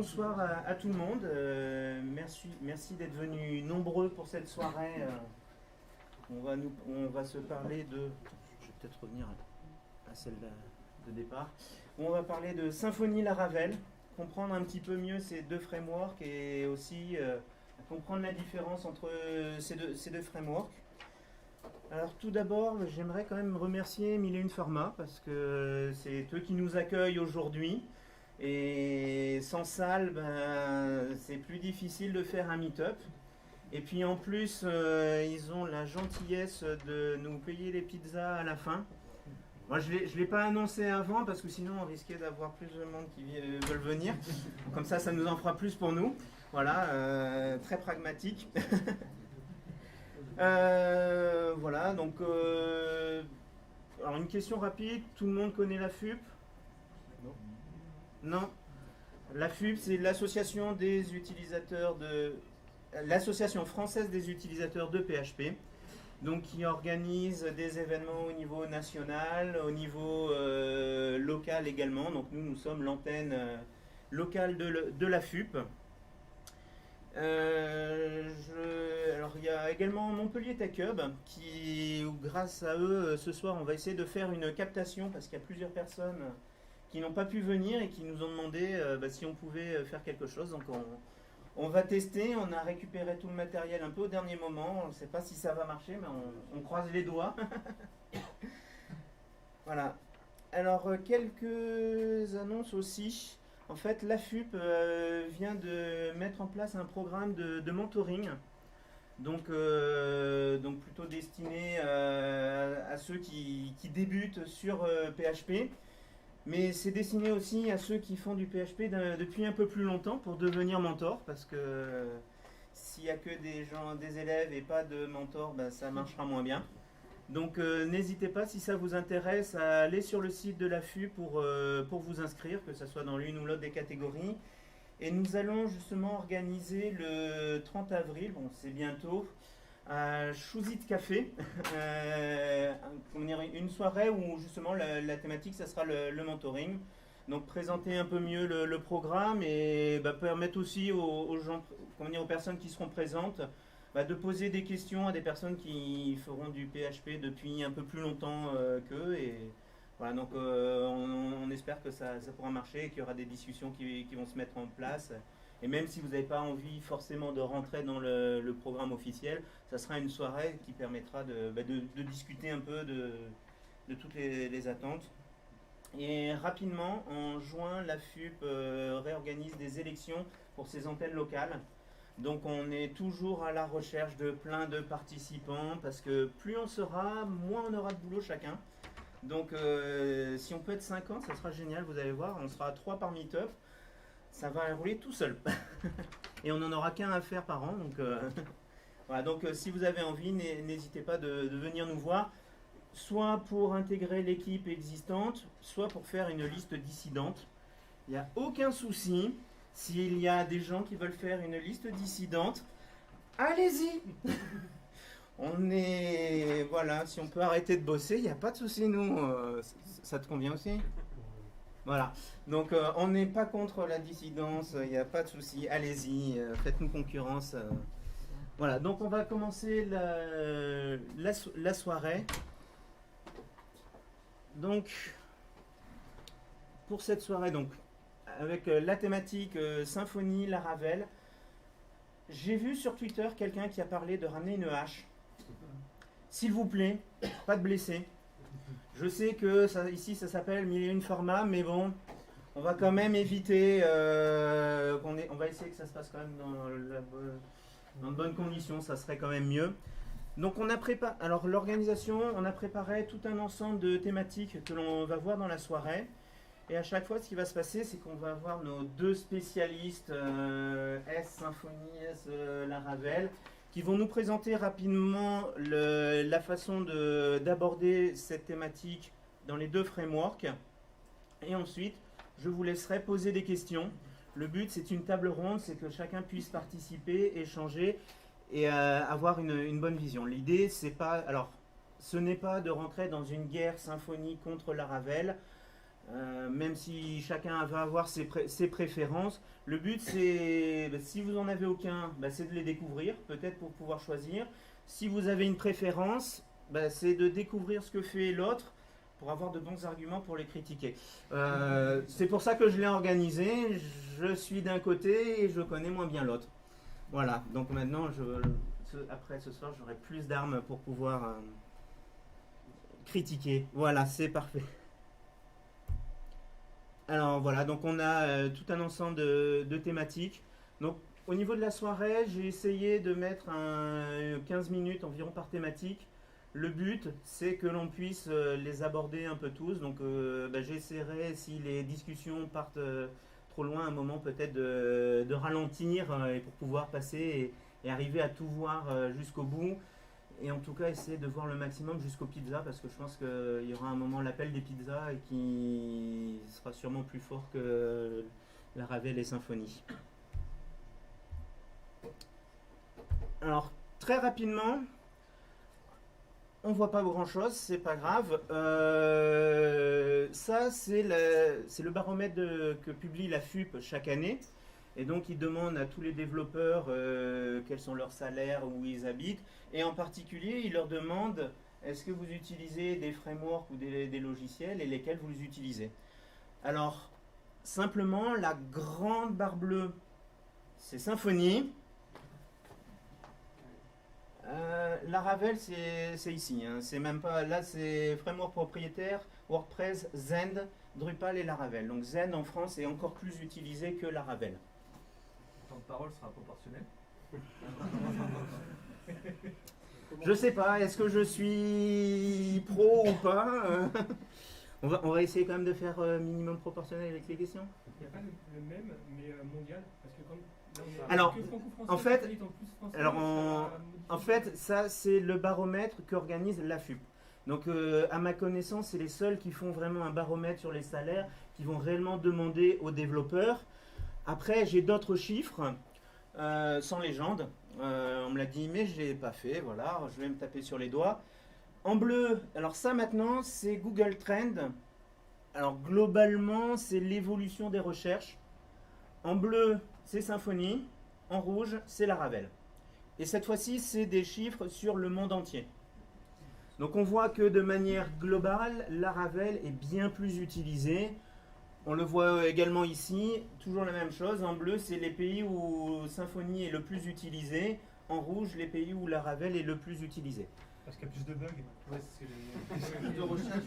bonsoir à tout le monde. Merci d'être venus nombreux pour cette soirée. On va se parler de... Je vais peut-être revenir à celle de départ. On va parler de Symfony Laravel, comprendre un petit peu mieux ces deux frameworks et aussi comprendre la différence entre ces deux frameworks. Alors tout d'abord, j'aimerais quand même remercier Mille et Une Pharma parce que c'est eux qui nous accueillent aujourd'hui. Et sans salle, c'est plus difficile de faire un meet-up. Et puis en plus, ils ont la gentillesse de nous payer les pizzas à la fin. Moi, je ne l'ai pas annoncé avant parce que sinon on risquait d'avoir plus de monde qui veulent venir. Comme ça nous en fera plus pour nous. Voilà, très pragmatique. Voilà, donc alors une question rapide, tout le monde connaît la FUP? Non. La FUP, c'est l'association des utilisateurs de l'association française des utilisateurs de PHP, donc qui organise des événements au niveau national, au niveau local également. Donc nous sommes l'antenne locale de la FUP. Alors il y a également Montpellier Tech Hub qui, grâce à eux, ce soir on va essayer de faire une captation parce qu'il y a plusieurs personnes qui n'ont pas pu venir et qui nous ont demandé si on pouvait faire quelque chose. Donc on va tester, on a récupéré tout le matériel un peu au dernier moment, on ne sait pas si ça va marcher mais on croise les doigts. Voilà. Alors quelques annonces aussi. En fait, la FUP vient de mettre en place un programme de mentoring, donc plutôt destiné à ceux qui débutent sur PHP, mais c'est destiné aussi à ceux qui font du PHP depuis un peu plus longtemps pour devenir mentor, parce que s'il n'y a que des élèves et pas de mentors, ça marchera moins bien. Donc n'hésitez pas, si ça vous intéresse, à aller sur le site de la FU pour vous inscrire, que ce soit dans l'une ou l'autre des catégories. Et nous allons justement organiser le 30 avril, bon c'est bientôt, à Chouzit Café, une soirée où justement la thématique, ça sera le mentoring. Donc présenter un peu mieux le programme et permettre aussi aux gens, aux personnes qui seront présentes, de poser des questions à des personnes qui feront du PHP depuis un peu plus longtemps qu'eux. Et voilà, donc on espère que ça pourra marcher et qu'il y aura des discussions qui vont se mettre en place. Et même si vous n'avez pas envie forcément de rentrer dans le programme officiel, ça sera une soirée qui permettra de discuter un peu de toutes les attentes. Et rapidement, en juin, la FUP réorganise des élections pour ses antennes locales. Donc on est toujours à la recherche de plein de participants parce que plus on sera, moins on aura de boulot chacun. Donc si on peut être 50, ça sera génial, vous allez voir, on sera 3 par meet-up, ça va rouler tout seul. Et on n'en aura qu'un à faire par an. Donc, voilà, donc si vous avez envie, n'hésitez pas de venir nous voir, soit pour intégrer l'équipe existante, soit pour faire une liste dissidente. Il n'y a aucun souci. S'il y a des gens qui veulent faire une liste dissidente, allez-y. On est... Voilà, si on peut arrêter de bosser, il n'y a pas de souci, nous. Ça te convient aussi? Voilà. Donc, on n'est pas contre la dissidence, il n'y a pas de souci. Allez-y, faites-nous concurrence. Voilà, donc on va commencer la soirée. Donc, pour cette soirée, donc, avec la thématique Symfony Laravel, j'ai vu sur Twitter quelqu'un qui a parlé de ramener une hache. S'il vous plaît, pas de blessés. Je sais que ici ça s'appelle Mille et Une Pharma, mais bon, on va quand même éviter, on va essayer que ça se passe quand même dans de bonnes conditions, ça serait quand même mieux. Donc on a préparé, alors l'organisation, on a préparé tout un ensemble de thématiques que l'on va voir dans la soirée. Et à chaque fois, ce qui va se passer, c'est qu'on va avoir nos deux spécialistes, S Symfony, S Laravel, qui vont nous présenter rapidement la façon d'aborder cette thématique dans les deux frameworks. Et ensuite, je vous laisserai poser des questions. Le but, c'est une table ronde, c'est que chacun puisse participer, échanger et avoir une bonne vision. L'idée, ce n'est pas de rentrer dans une guerre Symfony contre Laravel. même si chacun va avoir ses préférences. Le but, c'est, si vous n'en avez aucun, c'est de les découvrir, peut-être pour pouvoir choisir. Si vous avez une préférence, c'est de découvrir ce que fait l'autre pour avoir de bons arguments pour les critiquer. C'est pour ça que je l'ai organisé. Je suis d'un côté et je connais moins bien l'autre. Voilà, donc maintenant, après ce soir, j'aurai plus d'armes pour pouvoir critiquer. Voilà, c'est parfait. Alors voilà, donc on a tout un ensemble de thématiques. Donc au niveau de la soirée, j'ai essayé de mettre 15 minutes environ par thématique. Le but, c'est que l'on puisse les aborder un peu tous. Donc j'essaierai, si les discussions partent trop loin, un moment peut-être de ralentir et pour pouvoir passer et arriver à tout voir jusqu'au bout. Et en tout cas, essayer de voir le maximum jusqu'aux pizzas, parce que je pense qu'il y aura un moment l'appel des pizzas et qui sera sûrement plus fort que la Ravel et Symphonie. Alors, très rapidement, on voit pas grand chose, c'est pas grave. Ça, c'est le baromètre que publie la FUP chaque année. Et donc, ils demandent à tous les développeurs quels sont leurs salaires, où ils habitent. Et en particulier, ils leur demandent est-ce que vous utilisez des frameworks ou des logiciels et lesquels vous les utilisez. Alors, simplement, la grande barre bleue, c'est Symfony. Laravel, c'est ici. Hein. C'est même pas. Là, c'est framework propriétaire, WordPress, Zend, Drupal et Laravel. Donc, Zend en France est encore plus utilisé que Laravel. Le temps de parole sera proportionnel. Je sais pas, est-ce que je suis pro ou pas on va essayer quand même de faire minimum proportionnel avec les questions. Il n'y a pas le même, mais mondial, parce que comme là, on est alors, que franco-français, en fait, plus français, alors ça en fait, ça c'est le baromètre qu'organise la FUP. Donc à ma connaissance, c'est les seuls qui font vraiment un baromètre sur les salaires, qui vont réellement demander aux développeurs. Après, j'ai d'autres chiffres, sans légende. On me l'a dit, mais je ne l'ai pas fait. Voilà, je vais me taper sur les doigts. En bleu, alors ça maintenant, c'est Google Trend. Alors globalement, c'est l'évolution des recherches. En bleu, c'est Symfony. En rouge, c'est Laravel. Et cette fois-ci, c'est des chiffres sur le monde entier. Donc on voit que de manière globale, Laravel est bien plus utilisé. On le voit également ici, toujours la même chose. En bleu, c'est les pays où Symfony est le plus utilisé. En rouge, les pays où Laravel est le plus utilisé. Parce qu'il y a plus de bugs. Ouais, c'est ce que j'ai de recherche.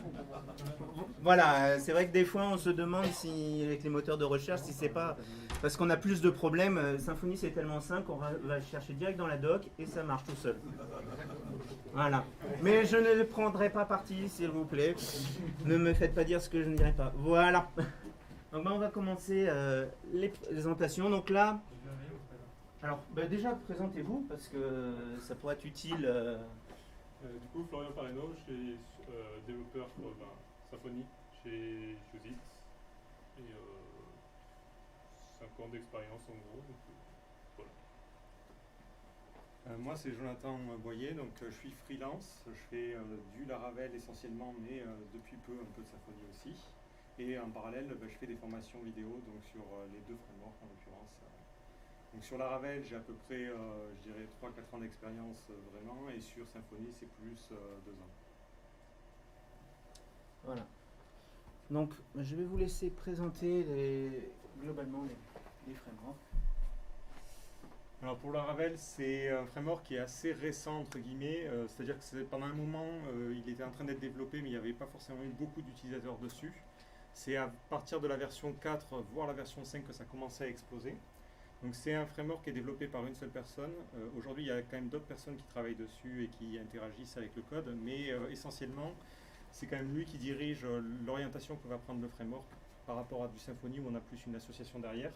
Voilà, c'est vrai que des fois on se demande si, avec les moteurs de recherche, si c'est pas parce qu'on a plus de problèmes. Symfony c'est tellement simple qu'on va chercher direct dans la doc et ça marche tout seul. Voilà. Mais je ne prendrai pas parti, s'il vous plaît. Ne me faites pas dire ce que je ne dirai pas. Voilà. Donc on va commencer les présentations. Donc là, alors déjà présentez-vous parce que ça pourrait être utile. Du coup, Florian Pareno, je suis développeur Symfony chez Jositz et 5 ans d'expérience en gros. Donc, voilà. Moi, c'est Jonathan Boyer, donc je suis freelance. Je fais du Laravel essentiellement, mais depuis peu un peu de Symfony aussi. Et en parallèle, je fais des formations vidéo donc sur les deux frameworks en l'occurrence. Donc sur Laravel, j'ai à peu près, je dirais, 3-4 ans d'expérience vraiment, et sur Symfony, c'est plus 2 ans. Voilà. Donc, je vais vous laisser présenter globalement les frameworks. Alors pour Laravel, c'est un framework qui est assez récent, entre guillemets, c'est-à-dire que pendant un moment, il était en train d'être développé, mais il n'y avait pas forcément eu beaucoup d'utilisateurs dessus. C'est à partir de la version 4, voire la version 5, que ça commençait à exploser. Donc c'est un framework qui est développé par une seule personne. Aujourd'hui, il y a quand même d'autres personnes qui travaillent dessus et qui interagissent avec le code, mais essentiellement, c'est quand même lui qui dirige l'orientation que va prendre le framework par rapport à du Symfony où on a plus une association derrière.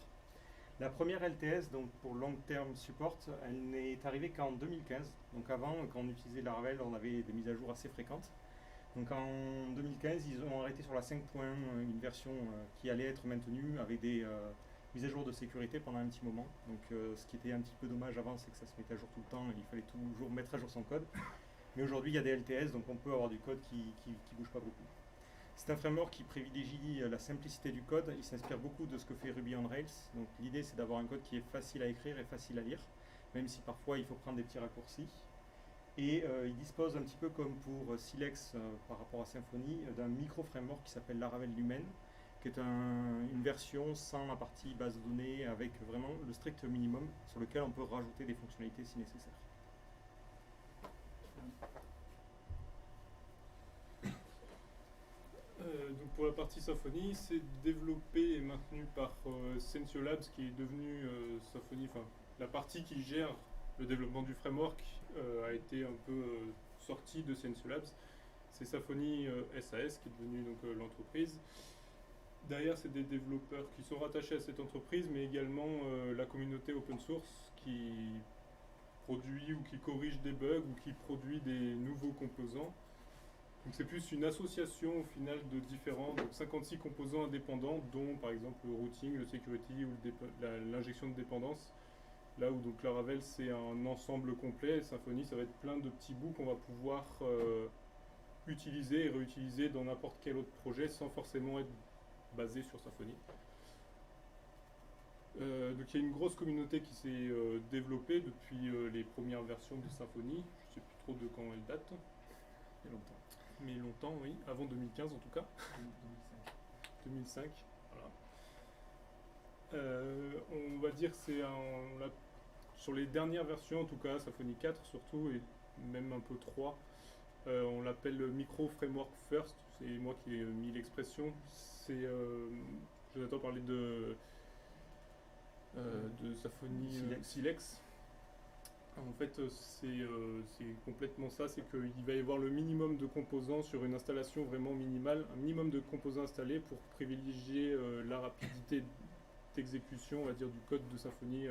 La première LTS, donc pour Long Term Support, elle n'est arrivée qu'en 2015. Donc avant, quand on utilisait Laravel, on avait des mises à jour assez fréquentes. Donc en 2015, ils ont arrêté sur la 5.1 une version qui allait être maintenue avec des mise à jour de sécurité pendant un petit moment. Donc ce qui était un petit peu dommage avant, c'est que ça se mettait à jour tout le temps et il fallait toujours mettre à jour son code. Mais aujourd'hui, il y a des LTS, donc on peut avoir du code qui bouge pas beaucoup. C'est un framework qui privilégie la simplicité du code. Il s'inspire beaucoup de ce que fait Ruby on Rails. Donc l'idée, c'est d'avoir un code qui est facile à écrire et facile à lire, même si parfois il faut prendre des petits raccourcis. Et il dispose un petit peu comme pour Silex par rapport à Symfony d'un micro-framework qui s'appelle Laravel Lumen, qui est une version sans la partie base de données, avec vraiment le strict minimum sur lequel on peut rajouter des fonctionnalités si nécessaire. Donc pour la partie Symfony, c'est développé et maintenu par Sensio Labs, qui est devenu Symfony, enfin la partie qui gère le développement du framework a été un peu sortie de Sensio Labs. C'est Symfony SAS qui est devenu donc l'entreprise. Derrière, c'est des développeurs qui sont rattachés à cette entreprise, mais également la communauté open source qui produit ou qui corrige des bugs ou qui produit des nouveaux composants. Donc c'est plus une association au final de différents, donc 56 composants indépendants, dont par exemple le routing, le security ou l'injection de dépendance. Là où donc Laravel c'est un ensemble complet, Symfony ça va être plein de petits bouts qu'on va pouvoir utiliser et réutiliser dans n'importe quel autre projet sans forcément être basé sur Symfony. Donc il y a une grosse communauté qui s'est développée depuis les premières versions de Symfony. Je ne sais plus trop de quand elle date. Il y a longtemps. Mais longtemps, oui, avant 2015 en tout cas. 2005, voilà. On va dire que c'est sur les dernières versions en tout cas, Symfony 4 surtout, et même un peu 3, on l'appelle Micro Framework First. C'est moi qui ai mis l'expression. Jonathan parlait de Symfony Silex. En fait, c'est complètement ça, c'est qu'il va y avoir le minimum de composants sur une installation vraiment minimale, un minimum de composants installés pour privilégier la rapidité d'exécution, on va dire, du code de Symfony,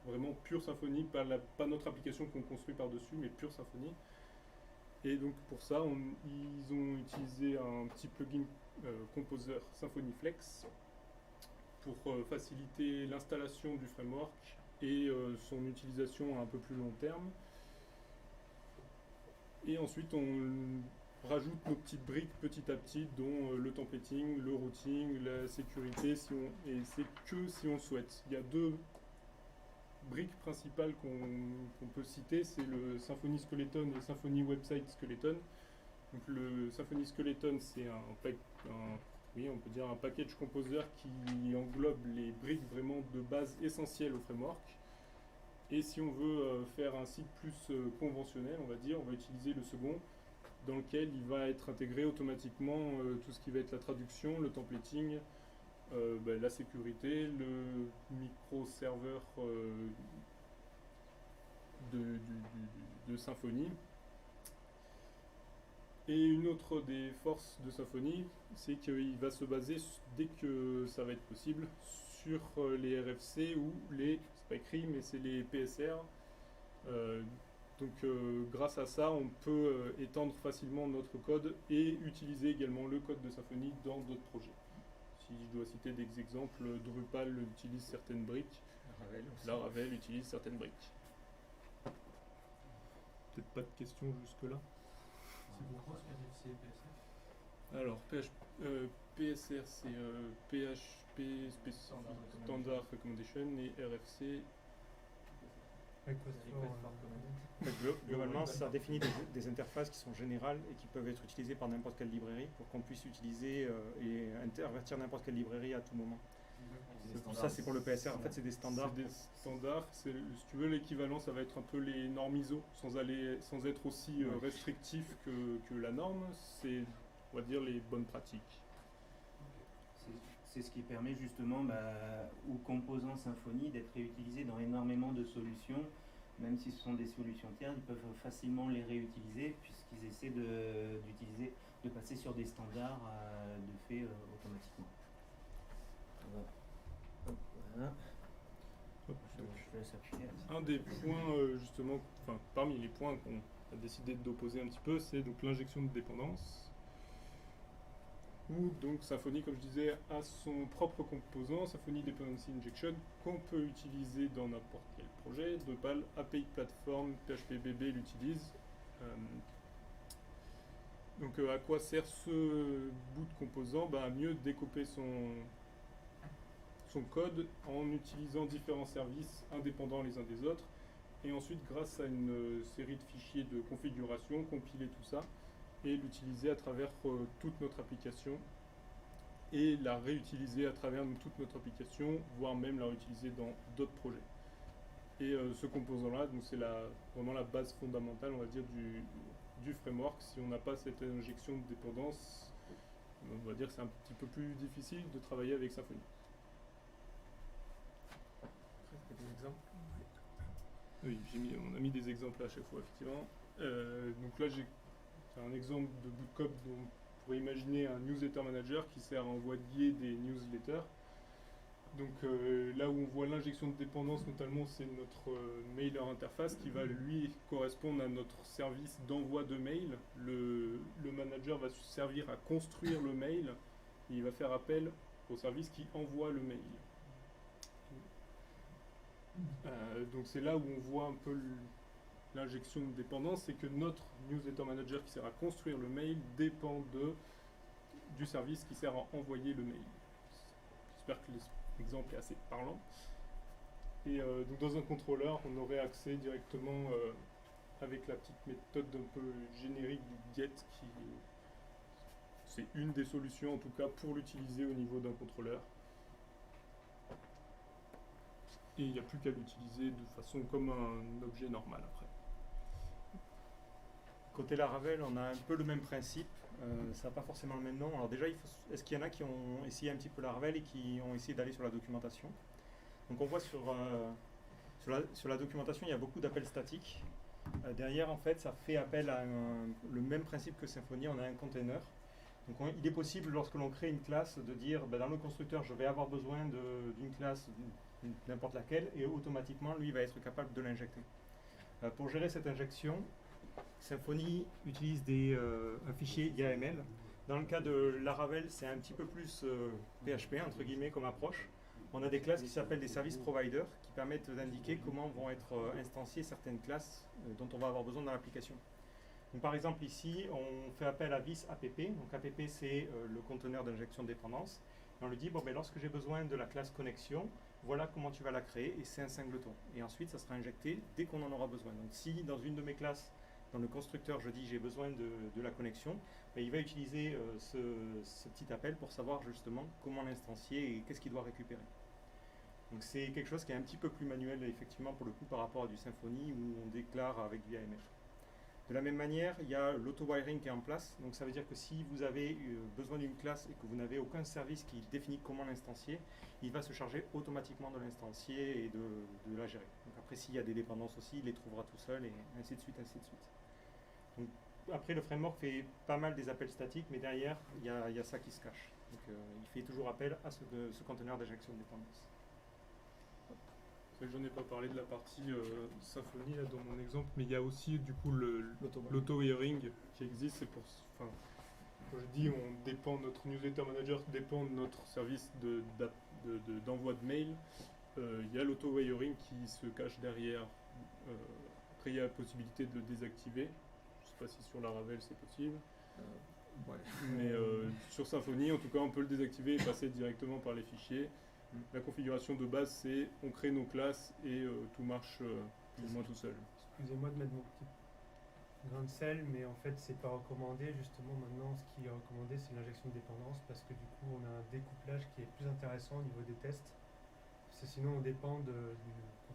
vraiment pure Symfony, pas notre application qu'on construit par-dessus, mais pure Symfony. Et donc pour ça, ils ont utilisé un petit plugin Composer Symfony Flex pour faciliter l'installation du framework et son utilisation à un peu plus long terme. Et ensuite on rajoute nos petites briques petit à petit, dont le templating, le routing, la sécurité, et c'est que si on souhaite. Il y a deux briques principales qu'on peut citer, c'est le Symfony Skeleton et Symfony Website Skeleton. Donc le Symfony Skeleton, c'est on peut dire un package composer qui englobe les briques vraiment de base essentielles au framework. Et si on veut faire un site plus conventionnel, on va dire, on va utiliser le second, dans lequel il va être intégré automatiquement tout ce qui va être la traduction, le templating, la sécurité, le micro-serveur de Symfony. Et une autre des forces de Symfony, c'est qu'il va se baser, dès que ça va être possible, sur les RFC ou c'est pas écrit, mais c'est les PSR. Donc grâce à ça, on peut étendre facilement notre code et utiliser également le code de Symfony dans d'autres projets. Si je dois citer des exemples, Drupal utilise certaines briques, Laravel utilise certaines briques. Peut-être pas de questions jusque-là. C'est quoi RFC et PSR? Alors, PSR, c'est PHP Standard Recommendation, et RFC. Globalement, ça définit des interfaces qui sont générales et qui peuvent être utilisées par n'importe quelle librairie pour qu'on puisse utiliser et intervertir n'importe quelle librairie à tout moment. Ça, c'est pour le PSR. En fait, c'est des standards. C'est des standards. Si tu veux, l'équivalent, ça va être un peu les normes ISO, sans être aussi restrictif que la norme. C'est, on va dire, les bonnes pratiques. C'est ce qui permet justement aux composants Symfony d'être réutilisés dans énormément de solutions. Même si ce sont des solutions tiers, ils peuvent facilement les réutiliser puisqu'ils essaient de passer sur des standards de fait automatiquement. Voilà. Je laisse appuyer. Un des points, justement, parmi les points qu'on a décidé d'opposer un petit peu, c'est donc l'injection de dépendance. Où donc Symfony, comme je disais, a son propre composant, Symfony Dependency Injection, qu'on peut utiliser dans n'importe quel projet. Drupal, API Platform, PHPBB l'utilise. Donc à quoi sert ce bout de composant? À mieux découper son code en utilisant différents services indépendants les uns des autres, et ensuite grâce à une série de fichiers de configuration, compiler tout ça et l'utiliser à travers toute notre application, et la réutiliser à travers toute notre application, voire même la réutiliser dans d'autres projets. Et ce composant-là, donc c'est vraiment la base fondamentale, on va dire, du framework. Si on n'a pas cette injection de dépendance, on va dire que c'est un petit peu plus difficile de travailler avec Symfony. Des exemples? Oui, on a mis des exemples à chaque fois, effectivement. Donc là, j'ai un exemple de bout de code dont on pourrait imaginer un newsletter manager qui sert à envoyer des newsletters. Donc là où on voit l'injection de dépendance, notamment, c'est notre mailer interface qui va lui correspondre à notre service d'envoi de mail. Le manager va se servir à construire le mail et il va faire appel au service qui envoie le mail. Donc c'est là où on voit un peu l'injection de dépendance, c'est que notre newsletter manager qui sert à construire le mail dépend du service qui sert à envoyer le mail. J'espère que l'exemple est assez parlant. Et donc dans un contrôleur, on aurait accès directement avec la petite méthode un peu générique du get, c'est une des solutions en tout cas pour l'utiliser au niveau d'un contrôleur. Et il n'y a plus qu'à l'utiliser de façon comme un objet normal après. Côté Laravel, on a un peu le même principe. Ça n'a pas forcément le même nom. Alors déjà, est-ce qu'il y en a qui ont essayé un petit peu Laravel et qui ont essayé d'aller sur la documentation? Donc on voit sur la documentation, il y a beaucoup d'appels statiques. Derrière, en fait, ça fait appel à le même principe que Symfony. On a un container. Donc il est possible, lorsque l'on crée une classe, de dire dans le constructeur, je vais avoir besoin d'une classe, n'importe laquelle, et automatiquement, lui, va être capable de l'injecter. Pour gérer cette injection, Symfony utilise un fichier YAML. Dans le cas de Laravel, c'est un petit peu plus PHP, entre guillemets, comme approche. On a des classes qui s'appellent des service providers, qui permettent d'indiquer comment vont être instanciées certaines classes dont on va avoir besoin dans l'application. Donc, par exemple, ici, on fait appel à vis app. Donc, app, c'est le conteneur d'injection de dépendance. Et on lui dit, lorsque j'ai besoin de la classe connexion, voilà comment tu vas la créer, et c'est un singleton. Et ensuite, ça sera injecté dès qu'on en aura besoin. Donc, si dans une de mes classes, dans le constructeur, je dis j'ai besoin de la connexion, il va utiliser ce petit appel pour savoir justement comment l'instancier et qu'est-ce qu'il doit récupérer. Donc, c'est quelque chose qui est un petit peu plus manuel, effectivement, pour le coup, par rapport à du Symfony, où on déclare avec du AML. De la même manière, il y a l'auto-wiring qui est en place. Donc ça veut dire que si vous avez besoin d'une classe et que vous n'avez aucun service qui définit comment l'instancier, il va se charger automatiquement de l'instancier et de la gérer. Donc après, s'il y a des dépendances aussi, il les trouvera tout seul, et ainsi de suite, ainsi de suite. Donc, après, le framework fait pas mal des appels statiques, mais derrière, il y a ça qui se cache. Donc il fait toujours appel à ce conteneur d'injection de dépendance. J'en ai pas parlé de la partie Symfony là, dans mon exemple, mais il y a aussi du coup l'auto-wiring qui existe. C'est pour, quand je dis on dépend, notre newsletter manager dépend de notre service d'envoi de mail. Il y a l'auto-wiring qui se cache derrière. Après, il y a la possibilité de le désactiver. Je sais pas si sur Laravel c'est possible. Ouais. Mais sur Symfony, en tout cas, on peut le désactiver et passer directement par les fichiers. La configuration de base, c'est on crée nos classes et tout marche plus ou moins tout seul. Excusez-moi de mettre mon petit grain de sel, mais en fait, c'est pas recommandé. Justement, maintenant, ce qui est recommandé, c'est l'injection de dépendance, parce que du coup, on a un découplage qui est plus intéressant au niveau des tests. Parce que sinon, on dépend du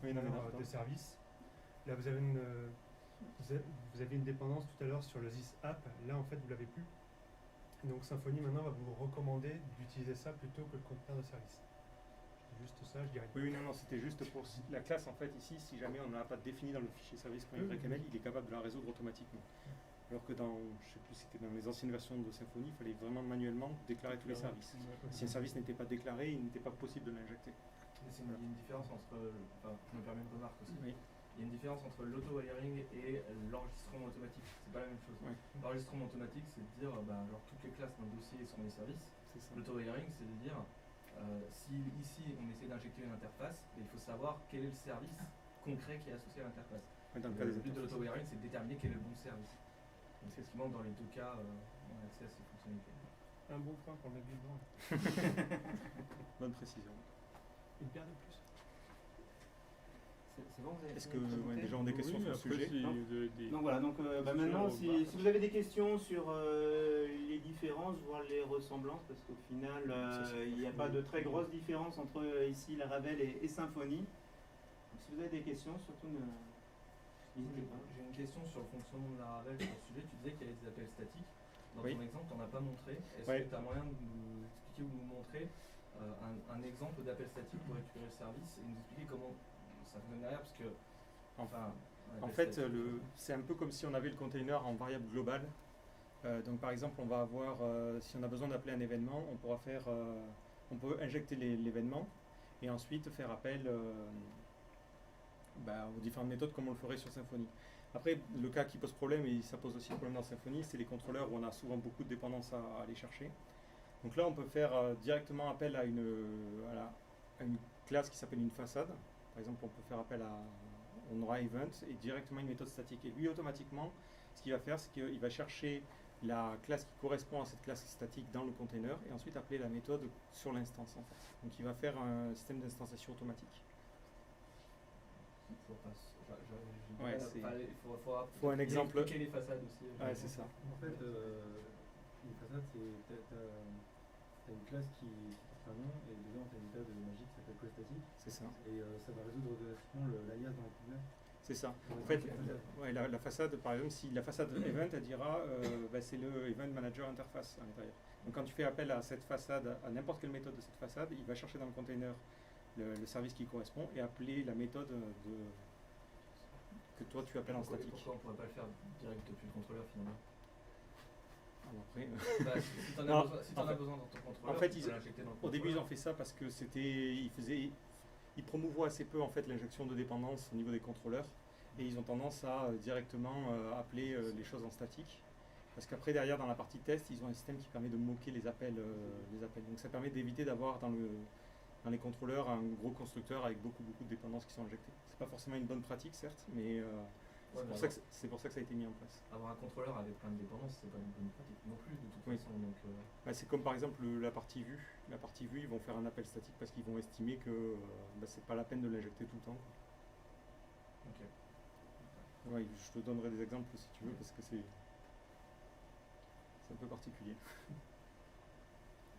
conteneur de service. Là, vous avez une dépendance tout à l'heure sur le this app. Là, en fait, vous l'avez plus. Donc, Symfony, maintenant, va vous recommander d'utiliser ça plutôt que le conteneur de service. Juste ça, je dirais. Oui, non, c'était juste pour la classe, en fait, ici, si jamais on n'a pas défini dans le fichier service.yml, il est capable de la résoudre automatiquement. Alors que dans, je sais plus si c'était dans les anciennes versions de Symfony, il fallait vraiment manuellement déclarer tous les services. Si un service n'était pas déclaré, il n'était pas possible de l'injecter. Il y a une différence entre, je me permets une remarque aussi. Oui. Il y a une différence entre l'auto-wiring et l'enregistrement automatique. C'est pas la même chose. Ouais. L'enregistrement automatique, c'est de dire, genre toutes les classes d'un dossier sont des services. L'auto-wiring, c'est de dire, si ici on essaie d'injecter une interface, il faut savoir quel est le service concret qui est associé à l'interface. Ouais, le but de l'auto-wiring, c'est de déterminer quel est le bon service. Donc effectivement, dans les deux cas, on a accès à ces fonctionnalités. Un bon point pour le blanc. Bonne précision. Une paire de plus. C'est bon, vous avez Est-ce fini que de présenter les gens ont des questions sur le après, sujet? si Non. vous avez des- Donc voilà, donc maintenant, si vous avez des questions sur les différences, voire les ressemblances, parce qu'au final, il n'y a pas de très grosse différence entre ici Laravel et Symfony. Donc, si vous avez des questions, surtout n'hésitez pas. J'ai une question sur le fonctionnement de Laravel sur le sujet. Tu disais qu'il y avait des appels statiques. Dans Oui. ton exemple, tu n'en as pas montré. Est-ce Ouais. que tu as moyen de nous expliquer ou de nous montrer un exemple d'appel statique pour récupérer le service et nous expliquer comment ça fonctionne derrière? Parce que, enfin, un En appel fait, statique, c'est un peu comme si on avait le container en variable globale. Donc par exemple, on va avoir, si on a besoin d'appeler un événement, on pourra faire, on peut injecter l'événement et ensuite faire appel aux différentes méthodes comme on le ferait sur Symfony. Après, le cas qui pose problème, et ça pose aussi problème dans Symfony, c'est les contrôleurs où on a souvent beaucoup de dépendances à aller chercher. Donc là, on peut faire directement appel à une classe qui s'appelle une façade. Par exemple, on peut faire appel on aura event et directement une méthode statique. Et lui, automatiquement, ce qu'il va faire, c'est qu'il va chercher la classe qui correspond à cette classe statique dans le container et ensuite appeler la méthode sur l'instance en fait. Donc il va faire un système d'instanciation automatique. Ouais, c'est- il faut un exemple. expliquer les façades aussi. Ouais, c'est ça. En fait, une façade, c'est t'as une classe qui porte un nom et dedans t'as une méthode magique qui s'appelle callStatic C'est ça. et ça va résoudre automatiquement l'alias dans le problème. C'est ça. Ouais, En fait, c'est une façade. ouais, la façade, par exemple, si la façade event, elle dira c'est le event manager interface à l'intérieur. Donc quand tu fais appel à cette façade, à n'importe quelle méthode de cette façade, il va chercher dans le container le service qui correspond et appeler la méthode que toi tu appelles en statique. Pourquoi on ne pourrait pas le faire direct depuis le contrôleur finalement? Alors après, Bah, si t'en Non, as besoin dans ton contrôleur, en fait, tu peux l'injecter dans le au début, ils ont contrôleur. fait ça parce que ils promouvoient assez peu en fait l'injection de dépendance au niveau des contrôleurs et ils ont tendance à directement appeler les choses en statique. Parce qu'après, derrière, dans la partie test, ils ont un système qui permet de moquer les appels. Donc ça permet d'éviter d'avoir dans les contrôleurs un gros constructeur avec beaucoup de dépendances qui sont injectées. C'est pas forcément une bonne pratique, certes, mais Ouais, c'est pour ça que ça a été mis en place. avoir un contrôleur avec plein de dépendances, c'est pas une bonne pratique non plus de toute Oui. façon. Donc, C'est comme par exemple la partie vue. La partie vue, ils vont faire un appel statique parce qu'ils vont estimer que c'est pas la peine de l'injecter tout le temps. ok. Ouais, je te donnerai des exemples si tu veux parce que c'est un peu particulier.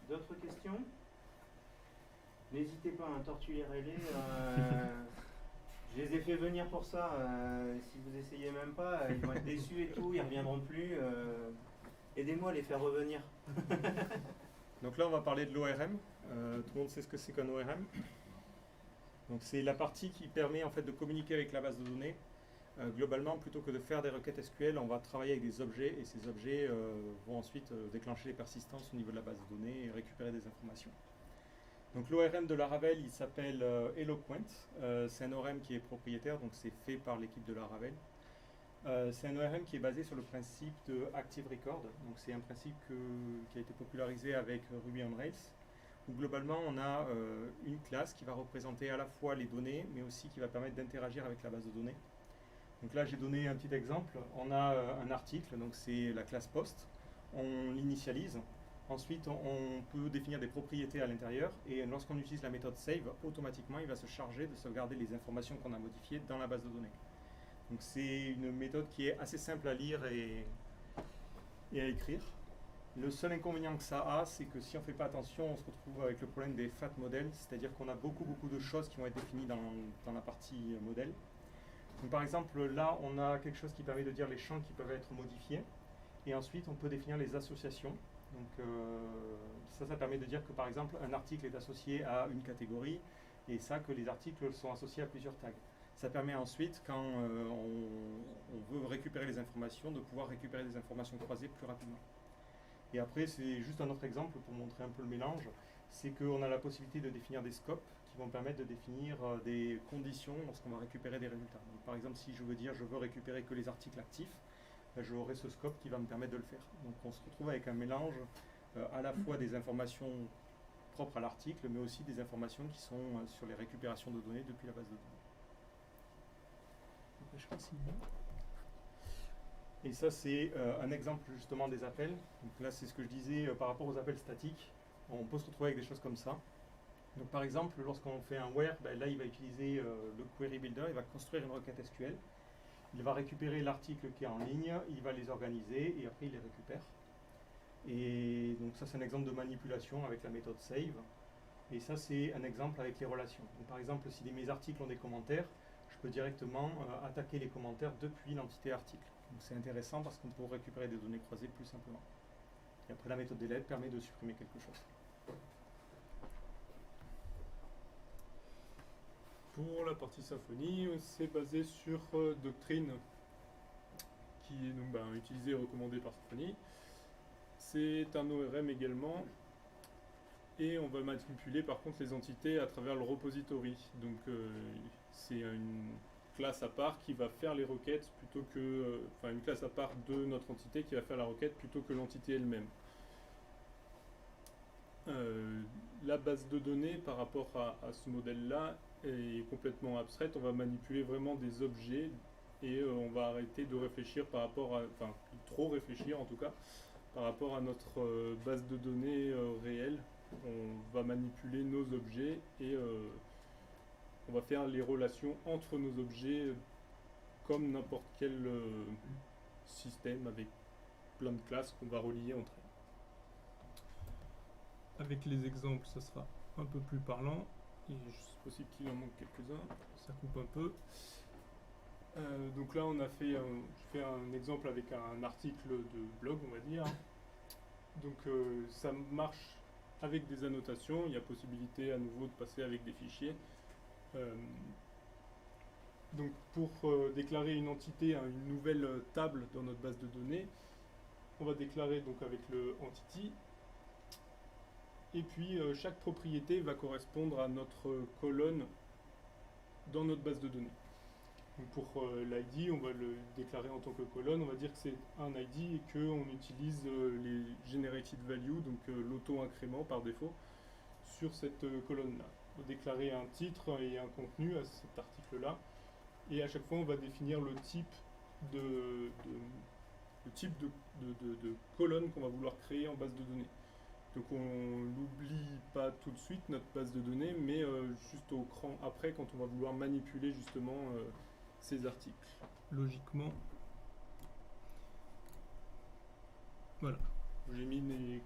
D'autres questions? N'hésitez pas à tortuler relais. Je les ai fait venir pour ça. Si vous essayez même pas, ils vont être déçus et tout, ils reviendront plus. Aidez-moi à les faire revenir. Donc là, on va parler de l'ORM. Tout le monde sait ce que c'est qu'un ORM. Donc c'est la partie qui permet en fait de communiquer avec la base de données. Globalement, plutôt que de faire des requêtes SQL, on va travailler avec des objets et ces objets vont ensuite déclencher les persistances au niveau de la base de données et récupérer des informations. Donc l'ORM de Laravel, il s'appelle Eloquent. C'est un ORM qui est propriétaire, donc c'est fait par l'équipe de Laravel. C'est un ORM qui est basé sur le principe de Active Record. Donc c'est un principe qui a été popularisé avec Ruby on Rails, où globalement on a une classe qui va représenter à la fois les données, mais aussi qui va permettre d'interagir avec la base de données. Donc là j'ai donné un petit exemple. On a un article, donc c'est la classe post. On l'initialise. Ensuite, on peut définir des propriétés à l'intérieur et lorsqu'on utilise la méthode save, automatiquement, il va se charger de sauvegarder les informations qu'on a modifiées dans la base de données. Donc c'est une méthode qui est assez simple à lire et à écrire. Le seul inconvénient que ça a, c'est que si on ne fait pas attention, on se retrouve avec le problème des fat models, c'est-à-dire qu'on a beaucoup de choses qui vont être définies dans la partie modèle. Donc par exemple, là, on a quelque chose qui permet de dire les champs qui peuvent être modifiés et ensuite, on peut définir les associations. Donc ça permet de dire que par exemple un article est associé à une catégorie et ça que les articles sont associés à plusieurs tags. Ça permet ensuite quand on veut récupérer les informations de pouvoir récupérer des informations croisées plus rapidement. Et après c'est juste un autre exemple pour montrer un peu le mélange, c'est qu'on a la possibilité de définir des scopes qui vont permettre de définir des conditions lorsqu'on va récupérer des résultats. Donc, par exemple si je veux dire je veux récupérer que les articles actifs, j'aurai ce scope qui va me permettre de le faire. Donc on se retrouve avec un mélange à la fois des informations propres à l'article, mais aussi des informations qui sont sur les récupérations de données depuis la base de données. Et ça, c'est un exemple justement des appels. Donc là, c'est ce que je disais par rapport aux appels statiques. On peut se retrouver avec des choses comme ça. Donc par exemple, lorsqu'on fait un where, ben là, il va utiliser le query builder, il va construire une requête SQL. Il va récupérer l'article qui est en ligne, il va les organiser et après il les récupère. Et donc ça, c'est un exemple de manipulation avec la méthode save. Et ça, c'est un exemple avec les relations. Donc, par exemple, si mes articles ont des commentaires, je peux directement attaquer les commentaires depuis l'entité article. Donc c'est intéressant parce qu'on peut récupérer des données croisées plus simplement. Et après, la méthode delete permet de supprimer quelque chose. Pour la partie Symfony, c'est basé sur Doctrine, qui est donc utilisé et recommandé par Symfony. C'est un ORM également, et on va manipuler par contre les entités à travers le repository. Donc c'est une classe à part qui va faire les requêtes plutôt que, une classe à part de notre entité qui va faire la requête plutôt que l'entité elle-même. La base de données par rapport à ce modèle-là est complètement abstraite. On va manipuler vraiment des objets et on va arrêter de réfléchir par rapport à, trop réfléchir en tout cas, par rapport à notre base de données réelle. On va manipuler nos objets et on va faire les relations entre nos objets comme n'importe quel système avec plein de classes qu'on va relier entre elles. Avec les exemples, ça sera un peu plus parlant. C'est possible qu'il en manque quelques-uns, ça coupe un peu. Donc là, on a fait, je fais un exemple avec un article de blog, on va dire. Donc ça marche avec des annotations. Il y a possibilité à nouveau de passer avec des fichiers. Donc pour déclarer une entité à une nouvelle table dans notre base de données, on va déclarer donc avec le entity. Et puis chaque propriété va correspondre à notre colonne dans notre base de données. Donc pour l'ID, on va le déclarer en tant que colonne, on va dire que c'est un ID et qu'on utilise les generated value, donc l'auto-incrément par défaut, sur cette colonne-là. On va déclarer un titre et un contenu à cet article-là. Et à chaque fois, on va définir le type de colonne qu'on va vouloir créer en base de données. Donc on n'oublie pas tout de suite notre base de données, mais juste au cran après quand on va vouloir manipuler justement ces articles. Logiquement, voilà. J'ai mis les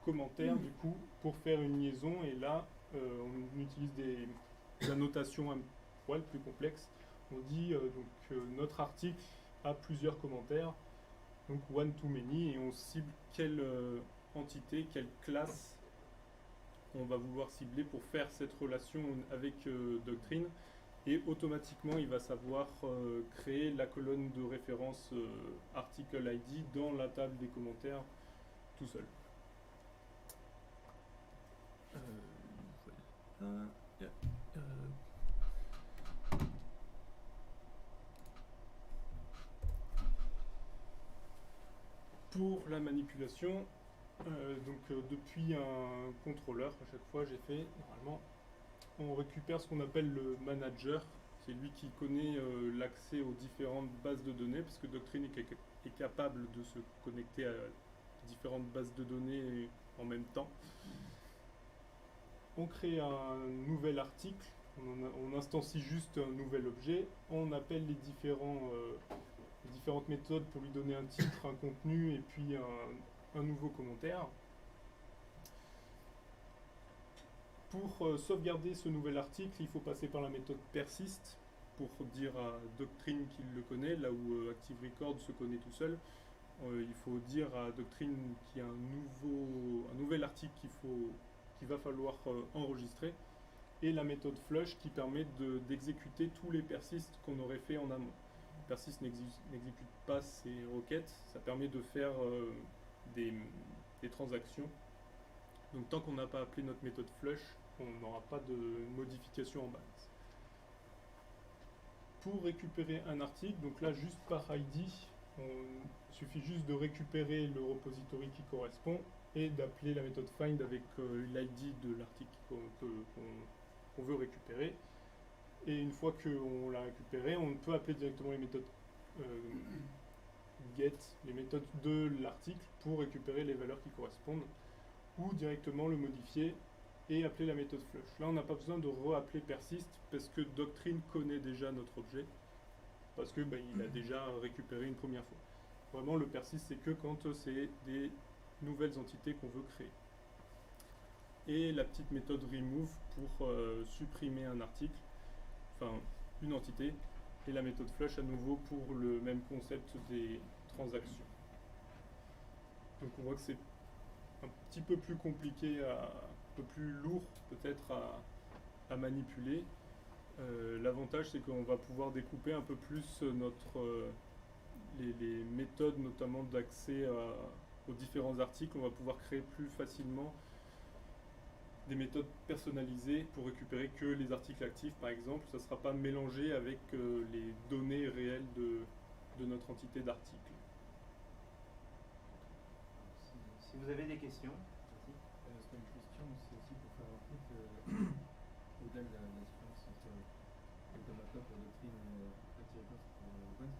commentaires du coup pour faire une liaison et là on utilise des annotations un poil plus complexes. On dit notre article a plusieurs commentaires, donc one to many, et on cible quelle entité, quelle classe on va vouloir cibler pour faire cette relation avec Doctrine, et automatiquement il va savoir créer la colonne de référence article ID dans la table des commentaires tout seul. Voilà. Pour la manipulation, depuis un contrôleur, à chaque fois j'ai fait, normalement, on récupère ce qu'on appelle le manager. C'est lui qui connaît l'accès aux différentes bases de données, parce que Doctrine est capable de se connecter à différentes bases de données en même temps. On crée un nouvel article, on instancie juste un nouvel objet, on appelle les différentes méthodes pour lui donner un titre, un contenu et puis un nouveau commentaire. Pour sauvegarder ce nouvel article, il faut passer par la méthode persist pour dire à Doctrine qu'il le connaît, là où Active Record se connaît tout seul. Il faut dire à Doctrine qu'il y a un nouvel article qu'il va falloir enregistrer, et la méthode flush qui permet d'exécuter tous les persists qu'on aurait fait en amont. Persist n'exécute pas ces requêtes, ça permet de faire des transactions. Donc tant qu'on n'a pas appelé notre méthode flush, on n'aura pas de modification en base. Pour récupérer un article, donc là juste par ID, il suffit juste de récupérer le repository qui correspond et d'appeler la méthode find avec l'ID de l'article qu'on veut récupérer. Et une fois qu'on l'a récupéré, on peut appeler directement les méthodes get les méthodes de l'article pour récupérer les valeurs qui correspondent, ou directement le modifier et appeler la méthode flush. Là, on n'a pas besoin de re-appeler persist parce que Doctrine connaît déjà notre objet, parce que il a déjà récupéré une première fois. Vraiment, le persist, c'est que quand c'est des nouvelles entités qu'on veut créer. Et la petite méthode remove pour supprimer un article, enfin une entité, et la méthode flush à nouveau pour le même concept des transactions. Donc on voit que c'est un petit peu plus compliqué, un peu plus lourd peut-être à manipuler. L'avantage, c'est qu'on va pouvoir découper un peu plus les méthodes, notamment d'accès aux différents articles. On va pouvoir créer plus facilement des méthodes personnalisées pour récupérer que les articles actifs, par exemple. Ça ne sera pas mélangé avec les données réelles de notre entité d'article. Si vous avez des questions. Merci. C'est pas une question, c'est aussi pour faire rappeler que au-delà de la différence entre Automatlop pour Doctrine et ActiveRecords pour Open,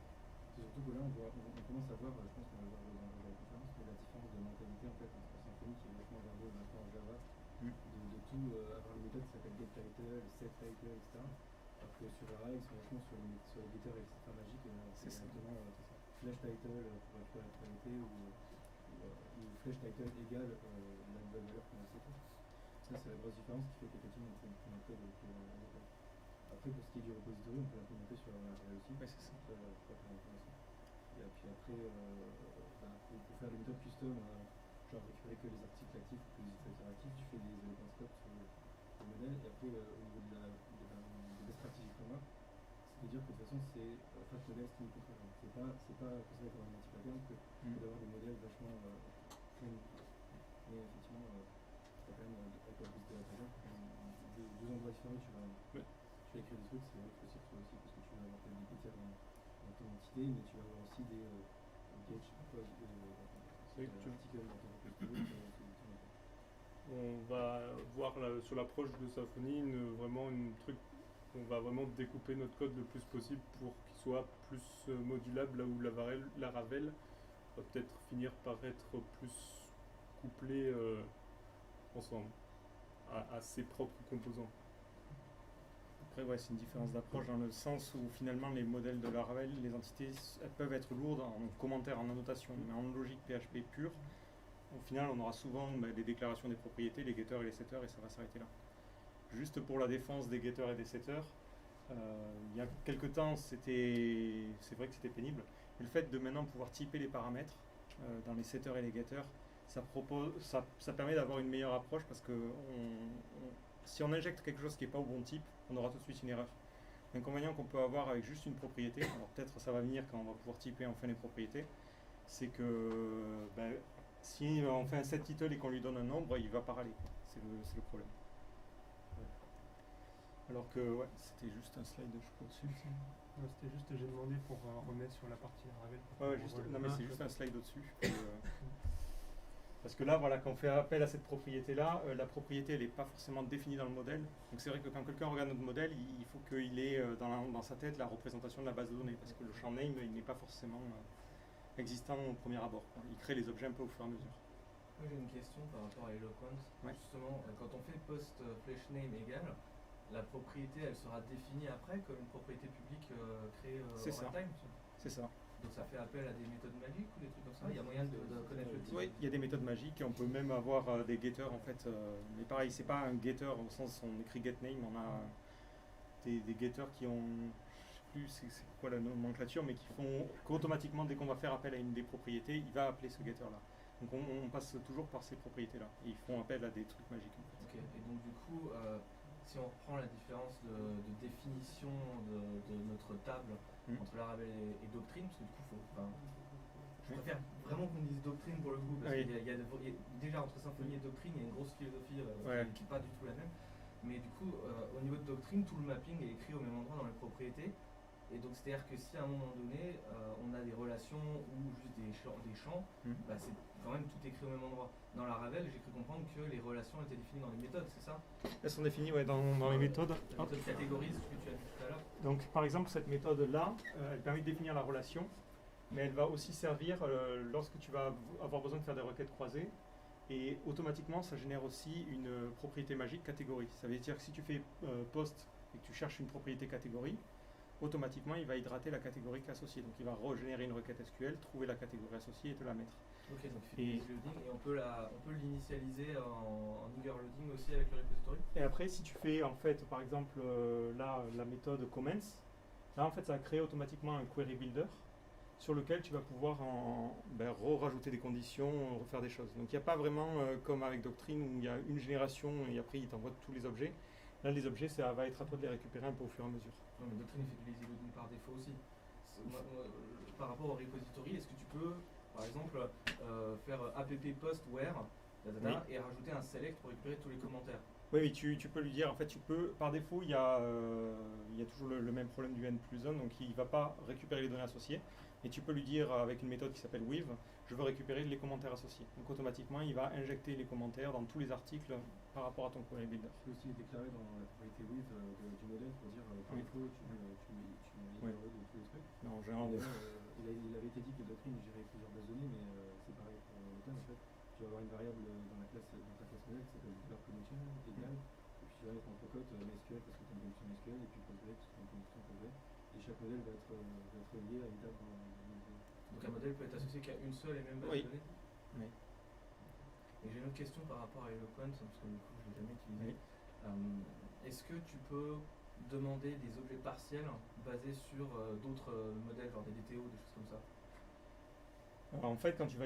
c'est surtout que là on commence à voir, je pense qu'on va le voir dans la conférence, mais la différence de mentalité en fait entre Symfony qui est vachement orienté maintenant en Java, de tout avoir une méthode qui s'appelle getTitle, setTitle, etc. Alors que sur Java ils sont vachement sur les getters etc. magiques, c'est simplement flashTitle pour récupérer la priorité ou flashTitle égale la nouvelle valeur qu'on a setée. Ça c'est la grosse différence qui fait qu'effectivement on fait une méthode avec Java. Après pour ce qui est du repository on peut l'implémenter sur la Ravel aussi. Ouais, c'est ça. Et puis après pour faire les méthodes custom, genre récupérer que les articles actifs ou que les utilisateurs actifs, tu fais des éléments scope sur le modèle. Et après au niveau des best practices du framework, c'est-à-dire que de toute façon c'est fast modèle stream control. C'est pas considéré comme un multi-pattern que d'avoir des modèles vachement clean. Mais effectivement t'as quand même avec la liste de la pattern, deux endroits différents tu vas écrire des trucs, c'est vrai que c'est aussi parce que tu vas avoir des critères dans ton entité, mais tu vas avoir aussi des gages, je sais pas quoi, articles dans ton repository. On va voir sur l'approche de Symfony on va vraiment découper notre code le plus possible pour qu'il soit plus modulable, là où la Ravel va peut-être finir par être plus couplé ensemble à ses propres composants. Après, ouais, c'est une différence d'approche dans le sens où finalement les modèles de Laravel, les entités, elles peuvent être lourdes en commentaires, en annotation, mais en logique PHP pure, au final, on aura souvent des déclarations des propriétés, les getters et les setters, et ça va s'arrêter là. Juste pour la défense des getters et des setters, il y a quelques temps, c'est vrai que c'était pénible, mais le fait de maintenant pouvoir typer les paramètres dans les setters et les getters, ça permet d'avoir une meilleure approche parce que si on injecte quelque chose qui n'est pas au bon type, on aura tout de suite une erreur. L'inconvénient qu'on peut avoir avec juste une propriété, alors peut-être ça va venir quand on va pouvoir typer enfin les propriétés, c'est que si on fait un setTitle et qu'on lui donne un nombre, il va pas râler. C'est le problème. Alors que c'était juste un slide, je crois, dessus. Non, c'était juste, j'ai demandé pour remettre sur la partie Ravel. Non mais c'est juste un slide au-dessus. Parce que là, voilà, quand on fait appel à cette propriété-là, la propriété, elle n'est pas forcément définie dans le modèle. Donc c'est vrai que quand quelqu'un regarde notre modèle, il faut qu'il ait dans sa tête la représentation de la base de données. Parce que le champ name, il n'est pas forcément existant au premier abord. Il crée les objets un peu au fur et à mesure. Moi j'ai une question par rapport à Eloquence. Ouais. Justement, quand on fait post flash name égal, la propriété elle sera définie après comme une propriété publique créée C'est en ça. runtime. C'est ça. Donc ça fait appel à des méthodes magiques ou des trucs comme ça. Il y a moyen de connaître le type. Oui, il y a des méthodes magiques et on peut même avoir des getters en fait. Mais pareil, c'est pas un getter au sens où on écrit getName, on a des getters qui ont, je sais plus c'est quoi la nomenclature, mais qui font qu'automatiquement dès qu'on va faire appel à une des propriétés, il va appeler ce getter là. Donc on passe toujours par ces propriétés là. Et ils font appel à des trucs magiques en fait. Ok, et donc du coup, si on reprend la différence de définition de notre table entre Laravel et Doctrine, parce que du coup, je préfère vraiment qu'on dise Doctrine pour le coup, parce qu'il y a déjà entre Symfony et Doctrine, il y a une grosse philosophie qui n'est pas du tout la même. Mais du coup, au niveau de Doctrine, tout le mapping est écrit au même endroit dans les propriétés. Et donc, c'est-à-dire que si à un moment donné, on a des relations ou juste des champs, c'est quand même tout écrit au même endroit. Dans la Ravel, j'ai cru comprendre que les relations étaient définies dans les méthodes, c'est ça? Elles sont définies dans les méthodes. La méthode catégorise, ce que tu as dit tout à l'heure. Donc par exemple, cette méthode-là, elle permet de définir la relation. mais elle va aussi servir lorsque tu vas avoir besoin de faire des requêtes croisées. Et automatiquement, ça génère aussi une propriété magique catégorie. Ça veut dire que si tu fais post et que tu cherches une propriété catégorie, automatiquement, il va hydrater la catégorie associée. Donc, il va régénérer une requête SQL, trouver la catégorie associée et te la mettre. Ok, donc il fait du easy loading et on peut l'initialiser en eager loading aussi avec le repository. Et après, si tu fais, en fait, par exemple, là, la méthode commence, là, en fait, ça va créer automatiquement un query builder sur lequel tu vas pouvoir rajouter des conditions, refaire des choses. Donc il n'y a pas vraiment, comme avec Doctrine, où il y a une génération et après il t'envoie tous les objets. Là, les objets, ça va être à toi de les récupérer un peu au fur et à mesure. Non, mais Doctrine fait du lazy loading par défaut aussi. Par rapport au repository, est-ce que tu peux, par exemple, faire app post where et rajouter un select pour récupérer tous les commentaires? Oui, tu peux lui dire, en fait, tu peux, par défaut, il y a toujours le même problème du n+1, donc il ne va pas récupérer les données associées. Et tu peux lui dire avec une méthode qui s'appelle with, je veux récupérer les commentaires associés. Donc automatiquement, il va injecter les commentaires dans tous les articles par rapport à ton query builder. Tu peux aussi déclarer dans la propriété with du modèle pour dire par défaut tu mets de tous les trucs. Non, en général, il avait été dit que Doctrine gérait plusieurs bases de données, mais c'est pareil pour Open en fait. Tu vas avoir une variable dans ta classe modèle qui s'appelle dollar connection égale, et puis tu vas mettre en cocotte MySQL parce que tu as une connexion MySQL et puis Postgre parce que tu as une connexion Postgre. Et chaque modèle va être lié à une table dans Donc un modèle peut être associé qu'à une seule et même base de données. Oui. Et j'ai une autre question par rapport à Eloquent, parce que du coup je ne l'ai jamais utilisé. Est-ce que tu peux demander des objets partiels basés sur d'autres modèles, genre des DTO, des choses comme ça? Alors, en fait, quand il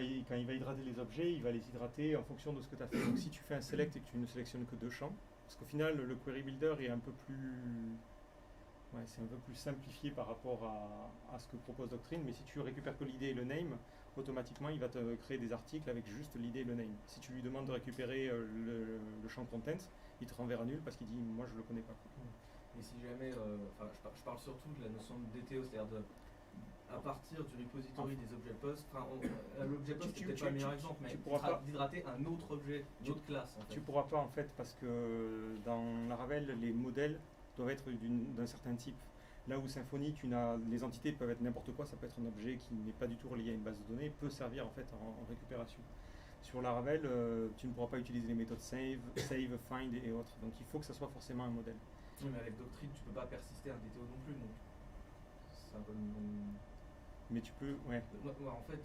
va hydrater les objets, il va les hydrater en fonction de ce que tu as fait. Donc si tu fais un select et que tu ne sélectionnes que 2 champs, parce qu'au final le query builder est un peu plus... c'est un peu plus simplifié par rapport à ce que propose Doctrine, mais si tu récupères que l'idée et le name, automatiquement il va te créer des articles avec juste l'idée et le name. Si tu lui demandes de récupérer le champ content, il te renverra nul parce qu'il dit moi je le connais pas. Et si jamais, je parle surtout de la notion de DTO, c'est-à-dire à partir du repository des objets post, l'objet post c'est peut-être pas le meilleur exemple, mais d'hydrater un autre objet, une autre classe. En fait. Tu pourras pas en fait parce que dans Laravel les modèles doivent être d'un certain type. Là où Symfony, les entités peuvent être n'importe quoi, ça peut être un objet qui n'est pas du tout relié à une base de données, peut servir en fait en récupération. Sur Laravel, tu ne pourras pas utiliser les méthodes save, find et autres. Donc il faut que ça soit forcément un modèle. Oui, mais avec Doctrine, tu peux pas persister un DTO non plus, donc c'est un peu le même... Mais tu peux, ouais. En fait,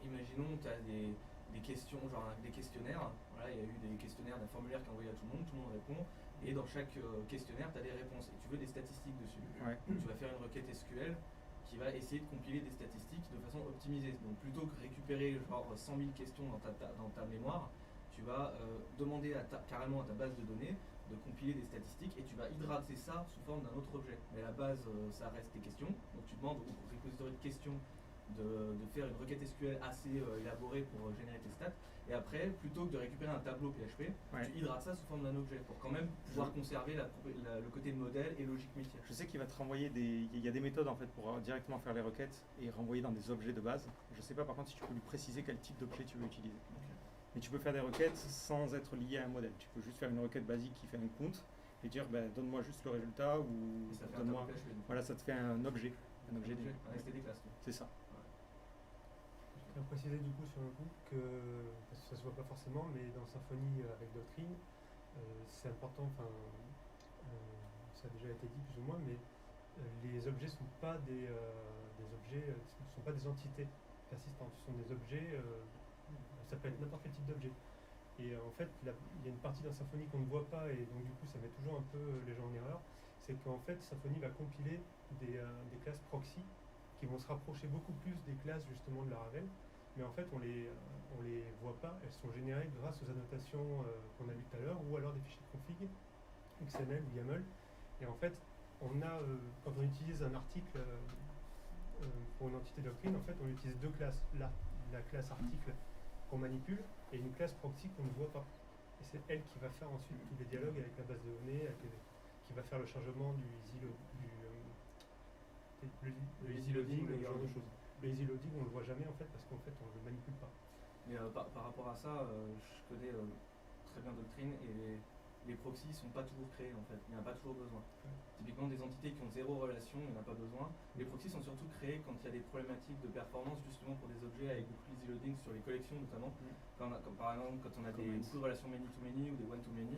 imaginons tu as des questions, genre des questionnaires. Voilà, il y a eu des questionnaires d'un formulaire qui est envoyé à tout le monde répond. Et dans chaque questionnaire, tu as des réponses. Et tu veux des statistiques dessus. Ouais. Tu vas faire une requête SQL qui va essayer de compiler des statistiques de façon optimisée. Donc plutôt que récupérer genre 100 000 questions dans ta mémoire, tu vas demander carrément à ta base de données de compiler des statistiques et tu vas hydrater ça sous forme d'un autre objet. Mais à la base, ça reste tes questions. Donc tu demandes au repository de questions de faire une requête SQL assez élaborée pour générer tes stats. Et après, plutôt que de récupérer un tableau PHP, tu hydrates ça sous forme d'un objet pour quand même pouvoir conserver le côté modèle et logique métier. Je sais qu'il va te renvoyer il y a des méthodes en fait pour directement faire les requêtes et renvoyer dans des objets de base. Je sais pas par contre si tu peux lui préciser quel type d'objet tu veux utiliser. Okay. Mais tu peux faire des requêtes sans être lié à un modèle. Tu peux juste faire une requête basique qui fait un count et dire donne-moi juste le résultat ou donne-moi. Voilà, ça te fait un objet. Un objet un STD class. C'est ça. Je tiens à préciser du coup sur le coup que, parce que ça se voit pas forcément, mais dans Symfony avec Doctrine, c'est important, ça a déjà été dit plus ou moins, mais les objets sont pas des objets, sont pas des entités persistantes, ce sont des objets, ça peut être n'importe quel type d'objet. Et en fait, il y a une partie dans Symfony qu'on ne voit pas et donc du coup ça met toujours un peu les gens en erreur, c'est qu'en fait Symfony va compiler des classes proxy qui vont se rapprocher beaucoup plus des classes justement de Laravel, mais en fait on les voit pas, elles sont générées grâce aux annotations qu'on a vues tout à l'heure ou alors des fichiers de config, XML ou YAML. Et en fait, quand on utilise un article pour une entité Doctrine, en fait on utilise 2 classes, la classe article qu'on manipule et une classe proxy qu'on ne voit pas. Et c'est elle qui va faire ensuite tous les dialogues avec la base de données, qui va faire le chargement du easy loading, ce genre de choses. Le easy loading, on le voit jamais en fait parce qu'en fait on le manipule pas. Mais par rapport à ça, je connais très bien Doctrine et les proxys ne sont pas toujours créés en fait, il n'y en a pas toujours besoin. Typiquement des entités qui ont zéro relation, il n'y en a pas besoin. Les proxys sont surtout créés quand il y a des problématiques de performance justement pour des objets avec beaucoup d'easy loading sur les collections notamment. Comme par exemple quand on a beaucoup de relations many-to-many ou des one-to-many,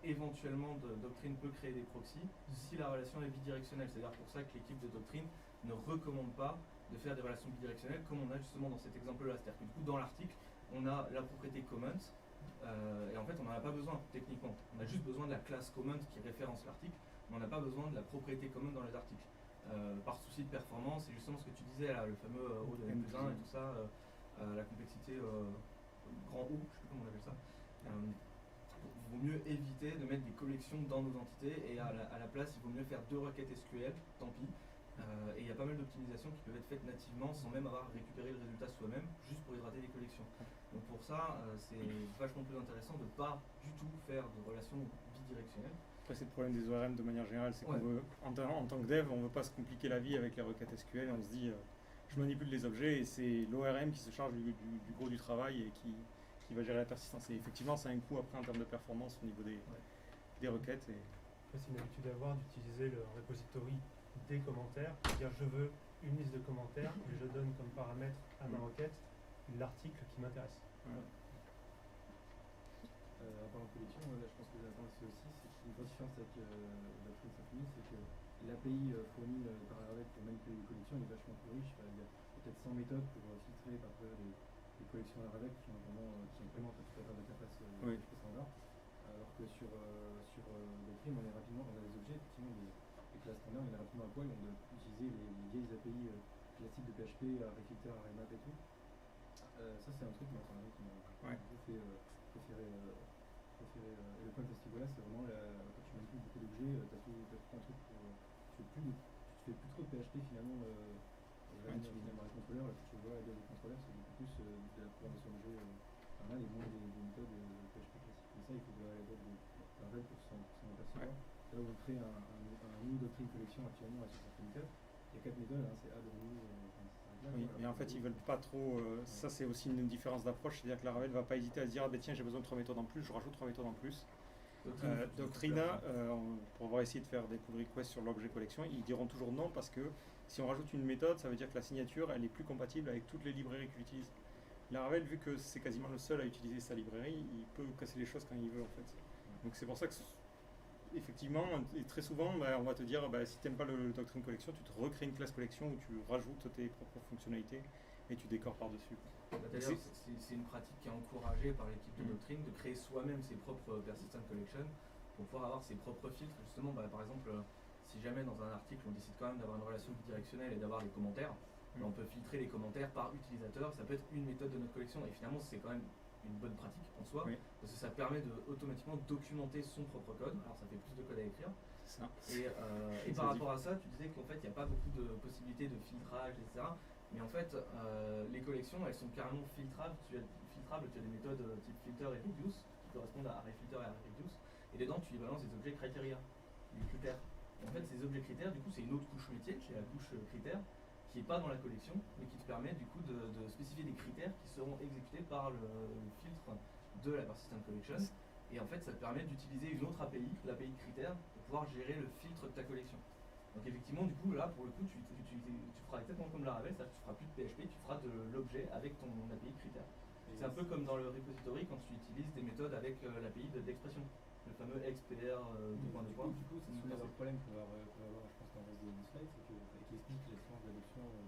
éventuellement Doctrine peut créer des proxys si la relation est bidirectionnelle. C'est-à-dire pour ça que l'équipe de Doctrine ne recommande pas de faire des relations bidirectionnelles comme on a justement dans cet exemple-là. C'est-à-dire que du coup dans l'article, on a la propriété comment, et en fait on n'en a pas besoin techniquement. On a juste besoin de la classe comment qui référence l'article, mais on n'a pas besoin de la propriété comment dans les articles. Par souci de performance, et justement ce que tu disais là, le fameux O de N+1 et tout ça, la complexité grand O, je sais plus comment on appelle ça. Il vaut mieux éviter de mettre des collections dans nos entités, et à la place il vaut mieux faire 2 requêtes SQL, tant pis. Et il y a pas mal d'optimisations qui peuvent être faites nativement sans même avoir récupéré le résultat soi-même, juste pour hydrater des collections. Donc pour ça, c'est vachement plus intéressant de ne pas du tout faire de relations bidirectionnelles. Après, c'est le problème des ORM de manière générale, c'est qu'on veut, en tant que dev, on ne veut pas se compliquer la vie avec les requêtes SQL, et on se dit, je manipule les objets, et c'est l'ORM qui se charge du gros du travail et qui va gérer la persistance. Et effectivement, ça a un coût après en termes de performance au niveau des requêtes. Et... C'est une habitude à avoir d'utiliser le repository des commentaires, c'est-à-dire je veux une liste de commentaires et je donne comme paramètre à ma requête l'article qui m'intéresse. En parlant de collection, là, je pense que j'attends aussi, c'est une grosse différence avec Doctrine Symfony, c'est que l'API fournie par Laravel pour manipuler les collections est vachement plus riche. Il y a peut-être 100 méthodes pour filtrer parfois les collections Laravel qui implémentent tout à fait d'interface PHP standard. Alors que sur Doctrine, on a des objets, effectivement, des classes standards, on est rapidement à poil, on doit utiliser les vieilles API classiques de PHP, Reflector, Remap et tout. Ça, c'est un truc qui m'a fait préférer. Et le point de ce niveau-là, c'est vraiment quand tu manipules beaucoup d'objets, tu as tout un truc pour. Tu fais plus trop de PHP finalement. Finalement, les contrôleurs, là, tu vois, les contrôleurs, c'est beaucoup plus de la programmation d'objets pas mal et moins des méthodes PHP classiques. Mais ça, il faut de la Laravel pour s'en apercevoir. Là où on crée un new Doctrine Collection actuellement sur certaines méthodes, il y a 4 méthodes, hein, c'est add, new. Oui, mais en fait, ils veulent pas trop. Ça, c'est aussi une différence d'approche. C'est-à-dire que Laravel va pas hésiter à se dire, ah ben tiens, j'ai besoin de 3 méthodes en plus, je rajoute 3 méthodes en plus. Doctrina, pour avoir essayé de faire des pull requests sur l'objet collection, ils diront toujours non parce que si on rajoute une méthode, ça veut dire que la signature, elle est plus compatible avec toutes les librairies qu'il utilise. Laravel, vu que c'est quasiment le seul à utiliser sa librairie, il peut casser les choses quand il veut en fait. Donc c'est pour ça que effectivement, et très souvent, on va te dire, si tu n'aimes pas le Doctrine Collection, tu te recrées une classe collection où tu rajoutes tes propres fonctionnalités et tu décores par-dessus. D'ailleurs, c'est une pratique qui est encouragée par l'équipe de Doctrine de créer soi-même ses propres persistent collections pour pouvoir avoir ses propres filtres. Justement, par exemple, si jamais dans un article on décide quand même d'avoir une relation bidirectionnelle et d'avoir des commentaires, on peut filtrer les commentaires par utilisateur. Ça peut être une méthode de notre collection et finalement, c'est quand même une bonne pratique en soi, parce que ça permet de automatiquement documenter son propre code. Alors ça fait plus de code à écrire. Ça. Et par rapport à ça, tu disais qu'en fait il n'y a pas beaucoup de possibilités de filtrage, etc. Mais en fait, les collections, elles sont carrément filtrables. Tu as des méthodes type filter et reduce qui correspondent à refilter et à reduce. Et dedans, tu y balances des objets criteria, des critères. Et en fait, ces objets critères, du coup, c'est une autre couche métier, c'est la couche critères, qui n'est pas dans la collection, mais qui te permet du coup de spécifier des critères qui seront exécutés par le filtre de la persistent collection. Et en fait, ça te permet d'utiliser une autre API, l'API critères, pour pouvoir gérer le filtre de ta collection. Donc effectivement, du coup, là, pour le coup, tu feras exactement comme Laravel, c'est-à-dire que tu feras plus de PHP, tu feras de l'objet avec ton API critère. C'est un peu comme dans le repository quand tu utilises des méthodes avec l'API d'expression, le fameux XPR 2.2. Du coup, c'est souvent le problème qu'on va avoir, je pense, dans le reste des slides, c'est que, avec l'explique la différence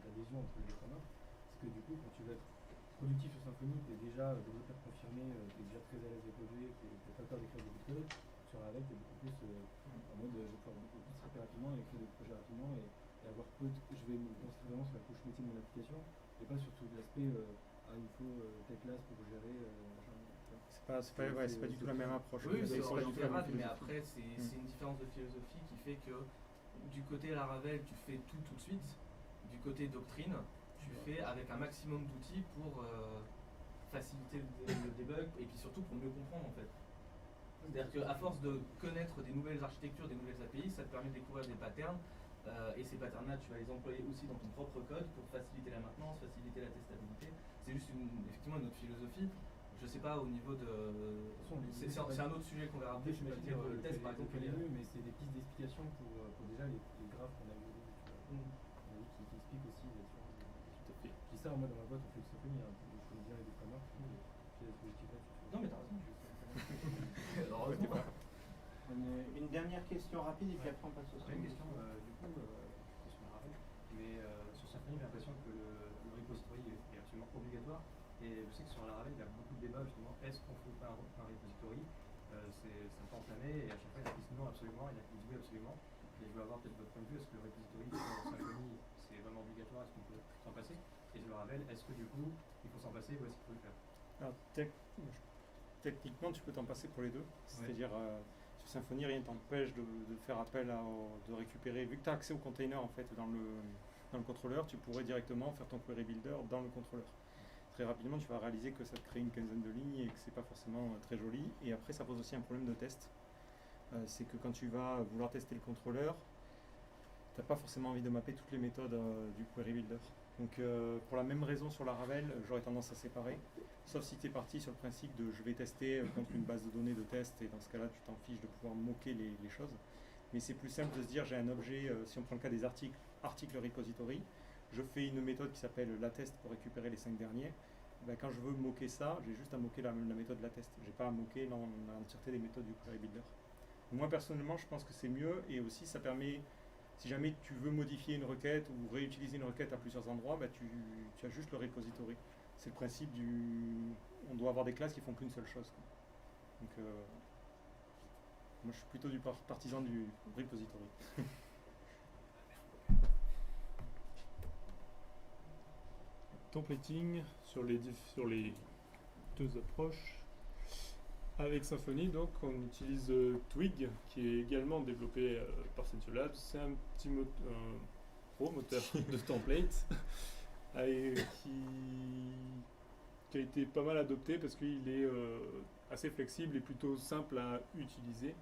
d'adhésion entre les frameworks, c'est que du coup, quand tu veux être productif sur Symfony, tu es déjà développeur confirmé, tu es déjà très à l'aise avec l'objet, tu n'es pas peur d'écrire beaucoup de code. Sur Laravel, tu es beaucoup plus en mode je vais pouvoir beaucoup plus très rapidement et écrire des projets rapidement et avoir peu de, je vais me concentrer vraiment sur la couche métier de mon application et pas sur tout l'aspect il faut telle classe pour gérer c'est pas du tout la même approche. Oui, c'est pas du tout la même mais après c'est une différence de philosophie qui fait que du côté Laravel tu fais tout de suite, du côté Doctrine tu fais avec un maximum d'outils pour faciliter le debug et puis surtout pour mieux comprendre en fait. C'est-à-dire qu'à force de connaître des nouvelles architectures, des nouvelles API, ça te permet de découvrir des patterns et ces patterns-là, tu vas les employer aussi dans ton propre code pour faciliter la maintenance, faciliter la testabilité. C'est juste effectivement une autre philosophie. Je je sais pas au niveau de. C'est un autre sujet qu'on verra plus, je vais dire le test par exemple. Mais c'est des pistes d'explication pour déjà les graphes qu'on a vus, qui expliquent aussi là-dessus. Tout à fait. Je dis ça, moi dans ma boîte on fait du Symfony, donc je connais bien les deux frameworks, j'ai des positifs là-dessus. Non mais t'as raison. Heureusement. Une dernière question rapide et puis après on passe au J'ai une question, sur Laravel, mais sur Symfony, j'ai l'impression que le repository est absolument obligatoire. Et je sais que sur Laravel, il y a beaucoup de débats justement, est-ce qu'on fait pas un repository ça peut enflammer, et à chaque fois il y en a qui disent non absolument, il y en a qui disent oui absolument. Et je veux avoir peut-être votre point de vue, est-ce que le repository sur Symfony c'est vraiment obligatoire, est-ce qu'on peut s'en passer? Et sur Laravel, est-ce que du coup il faut s'en passer ou est-ce qu'il faut le faire? Alors, techniquement, tu peux t'en passer pour les deux. C'est-à-dire, sur Symfony, rien ne t'empêche de faire appel de récupérer. Vu que tu as accès au container en fait, dans le contrôleur, tu pourrais directement faire ton query builder dans le contrôleur. Très rapidement, tu vas réaliser que ça te crée une quinzaine de lignes et que c'est pas forcément très joli. Et après, ça pose aussi un problème de test. C'est que quand tu vas vouloir tester le contrôleur, tu n'as pas forcément envie de mapper toutes les méthodes du query builder. Donc pour la même raison sur Laravel, j'aurais tendance à séparer, sauf si tu es parti sur le principe de je vais tester contre une base de données de test, et dans ce cas-là tu t'en fiches de pouvoir moquer les choses. Mais c'est plus simple de se dire j'ai un objet, si on prend le cas des articles repository, je fais une méthode qui s'appelle latest pour récupérer les 5 derniers. Ben, quand je veux moquer ça, j'ai juste à moquer la méthode latest, j'ai pas à moquer l'entièreté des méthodes du query builder. Moi personnellement je pense que c'est mieux, et aussi ça permet, si jamais tu veux modifier une requête ou réutiliser une requête à plusieurs endroits, bah tu as juste le repository. C'est le principe on doit avoir des classes qui font qu'une seule chose, quoi. Donc moi je suis plutôt du partisan du repository. Templating sur les deux approches. Avec Symfony, donc, on utilise Twig, qui est également développé par Sentiolabs. C'est un petit gros moteur de template qui a été pas mal adopté parce qu'il est assez flexible et plutôt simple à utiliser.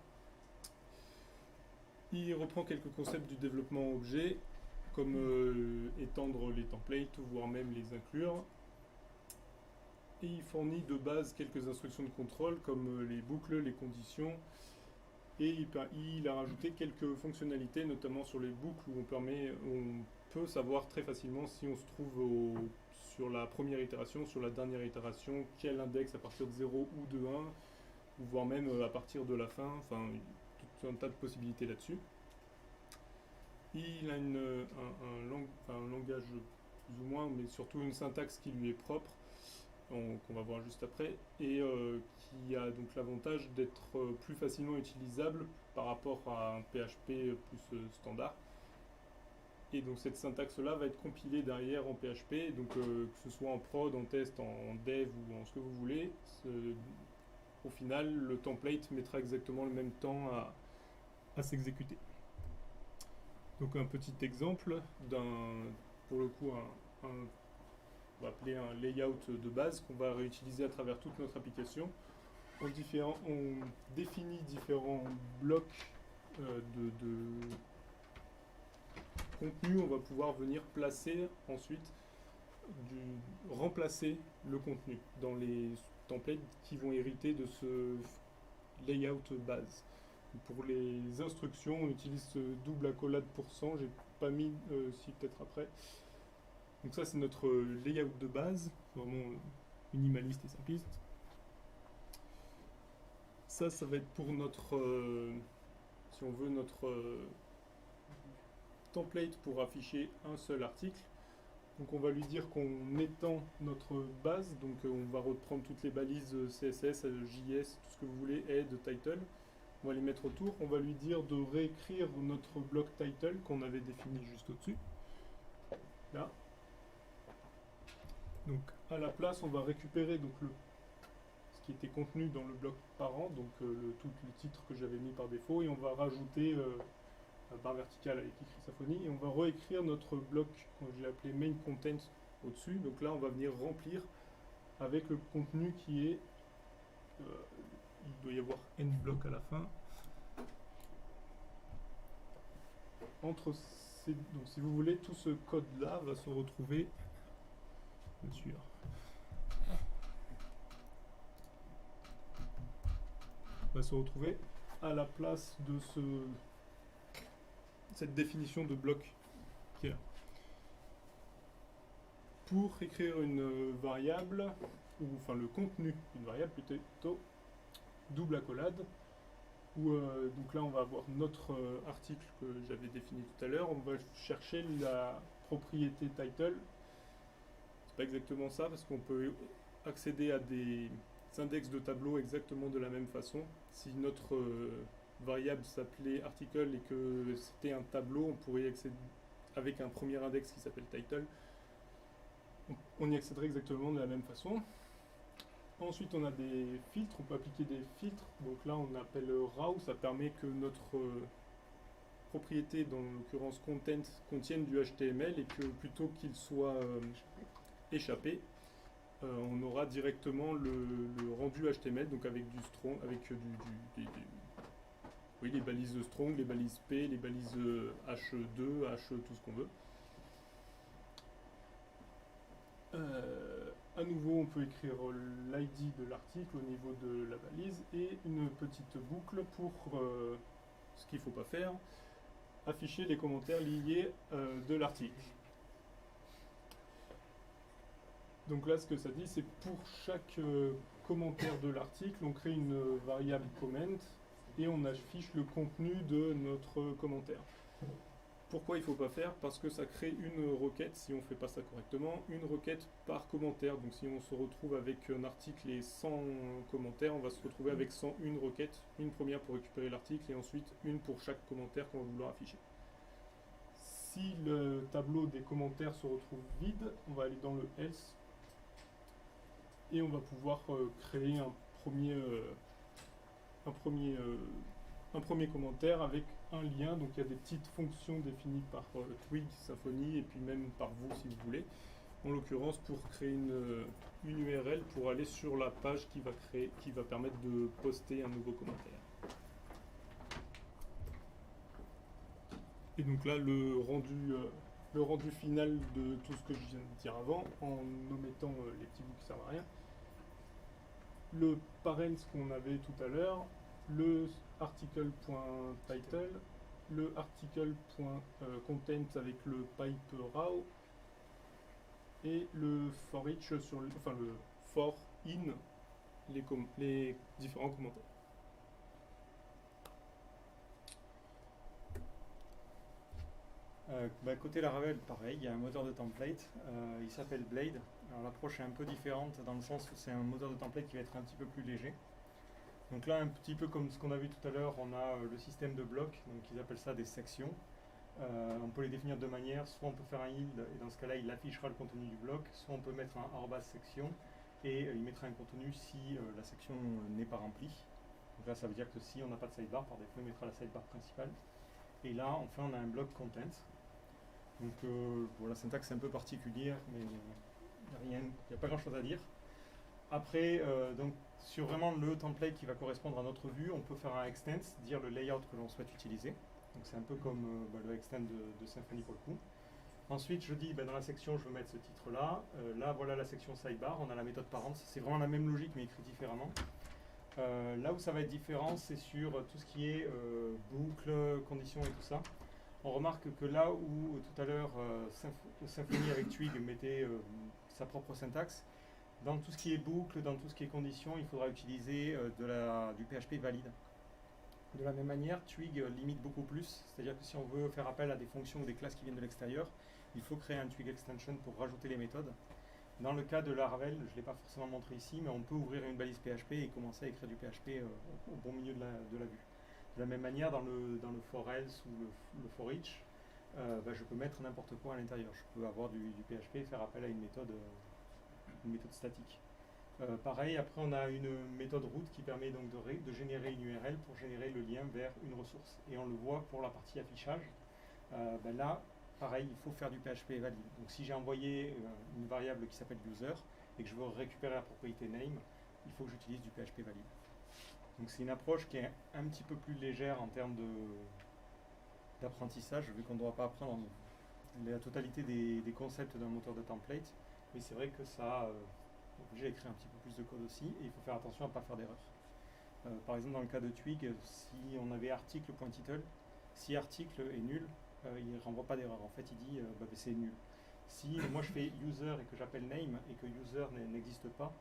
Il reprend quelques concepts du développement objet, comme étendre les templates, voire même les inclure. Et il fournit de base quelques instructions de contrôle comme les boucles, les conditions, et il a rajouté quelques fonctionnalités, notamment sur les boucles où on peut savoir très facilement si on se trouve sur la première itération, sur la dernière itération, quel index à partir de 0 ou de 1, ou voire même à partir de la fin, enfin tout un tas de possibilités là-dessus. Il a un langage plus ou moins, mais surtout une syntaxe qui lui est propre, qu'on va voir juste après, et qui a donc l'avantage d'être plus facilement utilisable par rapport à un PHP plus standard. Et donc cette syntaxe-là va être compilée derrière en PHP, donc que ce soit en prod, en test, en dev ou en ce que vous voulez, au final le template mettra exactement le même temps à s'exécuter. Donc un petit exemple pour le coup on va appeler un layout de base qu'on va réutiliser à travers toute notre application. On définit différents blocs de contenu. On va pouvoir venir placer ensuite, remplacer le contenu dans les templates qui vont hériter de ce layout base. Pour les instructions, on utilise ce double accolade %, j'ai pas mis si peut-être après. Donc ça c'est notre layout de base, vraiment minimaliste et simpliste. Ça va être pour notre, si on veut, notre template pour afficher un seul article. Donc on va lui dire qu'on étend notre base, donc on va reprendre toutes les balises CSS, JS, tout ce que vous voulez, head, title. On va les mettre autour, on va lui dire de réécrire notre bloc title qu'on avait défini juste au-dessus. Là. Donc à la place, on va récupérer donc ce qui était contenu dans le bloc parent, donc tout le titre que j'avais mis par défaut, et on va rajouter la barre verticale avec écrit Symfony, et on va réécrire notre bloc que j'ai appelé main content au-dessus. Donc là, on va venir remplir avec le contenu qui est, il doit y avoir n blocs à la fin. Donc si vous voulez, tout ce code-là va se retrouver bien sûr va se retrouver à la place de cette définition de bloc qui est là. Pour écrire une variable, ou enfin le contenu d'une variable plutôt, double accolade, où donc là on va avoir notre article que j'avais défini tout à l'heure, on va chercher la propriété title. C'est pas exactement ça parce qu'on peut accéder à des index de tableau exactement de la même façon. Si notre variable s'appelait article et que c'était un tableau, on pourrait y accéder avec un premier index qui s'appelle title. On y accéderait exactement de la même façon. Ensuite, on a des filtres, on peut appliquer des filtres. Donc là, on appelle raw, ça permet que notre propriété, dans l'occurrence content, contienne du HTML et que plutôt qu'il soit échappé, on aura directement le rendu HTML, donc avec du strong, avec oui, les balises strong, les balises P, les balises H2, H, tout ce qu'on veut. À nouveau, on peut écrire l'ID de l'article au niveau de la balise et une petite boucle pour ce qu'il ne faut pas faire, afficher les commentaires liés de l'article. Donc là, ce que ça dit, c'est pour chaque commentaire de l'article, on crée une variable comment et on affiche le contenu de notre commentaire. Pourquoi il ne faut pas faire? Parce que ça crée une requête, si on ne fait pas ça correctement, une requête par commentaire. Donc si on se retrouve avec un article et 100 commentaires, on va se retrouver avec 101 requêtes, une première pour récupérer l'article et ensuite une pour chaque commentaire qu'on va vouloir afficher. Si le tableau des commentaires se retrouve vide, on va aller dans le else et on va pouvoir créer un premier commentaire avec un lien. Donc il y a des petites fonctions définies par Twig, Symfony et puis même par vous si vous voulez. En l'occurrence pour créer une URL pour aller sur la page qui va permettre de poster un nouveau commentaire. Et donc là le rendu final de tout ce que je viens de dire avant, en omettant les petits bouts qui servent à rien. Le parent qu'on avait tout à l'heure, le article.title, le article.content avec le pipe raw et le for each le for in les différents commentaires. Côté Laravel, pareil, il y a un moteur de template, il s'appelle Blade. Alors l'approche est un peu différente dans le sens où c'est un moteur de template qui va être un petit peu plus léger. Donc là, un petit peu comme ce qu'on a vu tout à l'heure, on a le système de blocs, donc ils appellent ça des sections. On peut les définir de deux manières, soit on peut faire un yield, et dans ce cas-là, il affichera le contenu du bloc, soit on peut mettre un arrobas section, et il mettra un contenu si la section n'est pas remplie. Donc là, ça veut dire que si on n'a pas de sidebar, par défaut, il mettra la sidebar principale. Et là, enfin, on a un bloc content. Donc bon, la syntaxe est un peu particulière, mais il n'y a pas grand-chose à dire. Après, donc, sur vraiment le template qui va correspondre à notre vue, on peut faire un extend, dire le layout que l'on souhaite utiliser. Donc c'est un peu comme le extend de Symfony pour le coup. Ensuite, je dis dans la section, je veux mettre ce titre-là. Là, voilà la section sidebar, on a la méthode parent. C'est vraiment la même logique, mais écrit différemment. Là où ça va être différent, c'est sur tout ce qui est boucle, conditions et tout ça. On remarque que là où tout à l'heure Symfony avec Twig mettait sa propre syntaxe, dans tout ce qui est boucle, dans tout ce qui est conditions, il faudra utiliser du PHP valide. De la même manière, Twig limite beaucoup plus, c'est-à-dire que si on veut faire appel à des fonctions ou des classes qui viennent de l'extérieur, il faut créer un Twig extension pour rajouter les méthodes. Dans le cas de Laravel, je ne l'ai pas forcément montré ici, mais on peut ouvrir une balise PHP et commencer à écrire du PHP au bon milieu de la vue. De la même manière, dans le for else ou le for each, je peux mettre n'importe quoi à l'intérieur. Je peux avoir du PHP et faire appel à une méthode statique. Pareil, après on a une méthode route qui permet donc de générer une URL pour générer le lien vers une ressource. Et on le voit pour la partie affichage. Là, pareil, il faut faire du PHP valide. Donc si j'ai envoyé une variable qui s'appelle user et que je veux récupérer la propriété name, il faut que j'utilise du PHP valide. Donc c'est une approche qui est un petit peu plus légère en termes d'apprentissage, vu qu'on ne doit pas apprendre la totalité des concepts d'un moteur de template. Mais c'est vrai que ça oblige à écrire un petit peu plus de code aussi, et il faut faire attention à ne pas faire d'erreurs. Par exemple, dans le cas de Twig, si on avait article.title, si article est nul, il ne renvoie pas d'erreur. En fait, il dit c'est nul. Si moi je fais user et que j'appelle name et que user n'existe pas,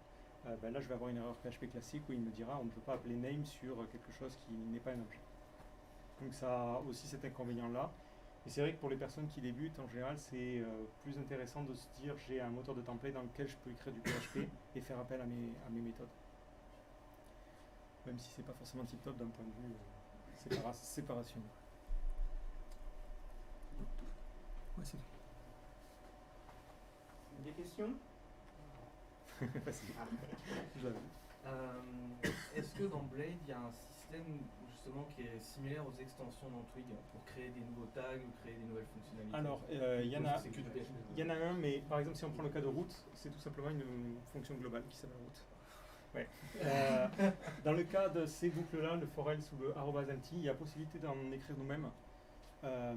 là je vais avoir une erreur PHP classique où il me dira on ne peut pas appeler name sur quelque chose qui n'est pas un objet. Donc ça a aussi cet inconvénient-là. Et c'est vrai que pour les personnes qui débutent, en général, c'est plus intéressant de se dire j'ai un moteur de template dans lequel je peux écrire du PHP et faire appel à mes méthodes. Même si c'est pas forcément tip-top d'un point de vue séparation. Ouais, c'est tout. Des questions? Facile. Est-ce que dans Blade, il y a un système justement qui est similaire aux extensions dans Twig pour créer des nouveaux tags ou créer des nouvelles fonctionnalités? Alors, il y en a un, mais par exemple, si on prend le cas de route, c'est tout simplement une fonction globale qui s'appelle route. Ouais. Dans le cas de ces boucles-là, le for else ou le @empty, il y a possibilité d'en écrire nous-mêmes.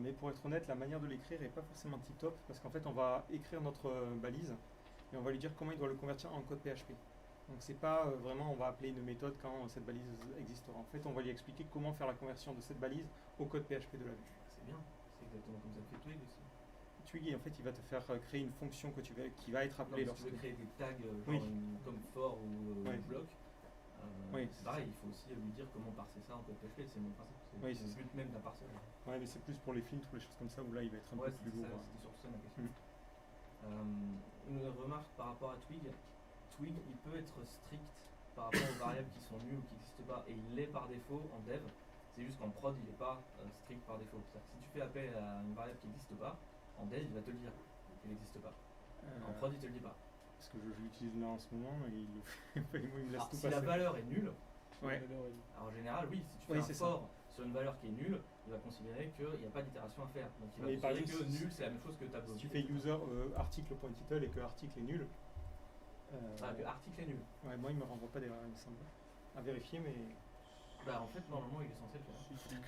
Mais pour être honnête, la manière de l'écrire n'est pas forcément tip-top parce qu'en fait, on va écrire notre balise et on va lui dire comment il doit le convertir en code PHP. Donc c'est pas vraiment on va appeler une méthode quand cette balise existera. En fait, on va lui expliquer comment faire la conversion de cette balise au code PHP de la vue. C'est bien, c'est exactement comme ça que fait Twig aussi. Twig, en fait, il va te faire créer une fonction qui va être appelée lorsque tu veux créer des tags oui. comme for ou ouais. bloc. Oui, c'est pareil, il faut aussi lui dire comment parser ça en code PHP, c'est le même principe. C'est le but même d'un parseur. Ouais, mais c'est plus pour les filtres ou les choses comme ça où là il va être un peu plus lourd. C'était surtout ça ma question. Une remarque par rapport à Twig. Twig, il peut être strict par rapport aux variables qui sont nulles ou qui n'existent pas, et il l'est par défaut en dev. C'est juste qu'en prod, il n'est pas strict par défaut. C'est-à-dire que si tu fais appel à une variable qui n'existe pas, en dev, il va te le dire qu'elle n'existe pas. En prod, il ne te le dit pas. Parce que je l'utilise là en ce moment et il me laisse tout si passer. la valeur est nulle, ouais. Alors en général, oui, si tu fais un for sur une valeur qui est nulle, il va considérer qu'il n'y a pas d'itération à faire. Donc il va considérer que nul, c'est la même chose que tableau. Si tu fais user article.title et que article est nul. Que article est nul. Ouais, moi il me renvoie pas d'erreur, il me semble. À vérifier, mais. Bah en fait, normalement, il est censé le faire.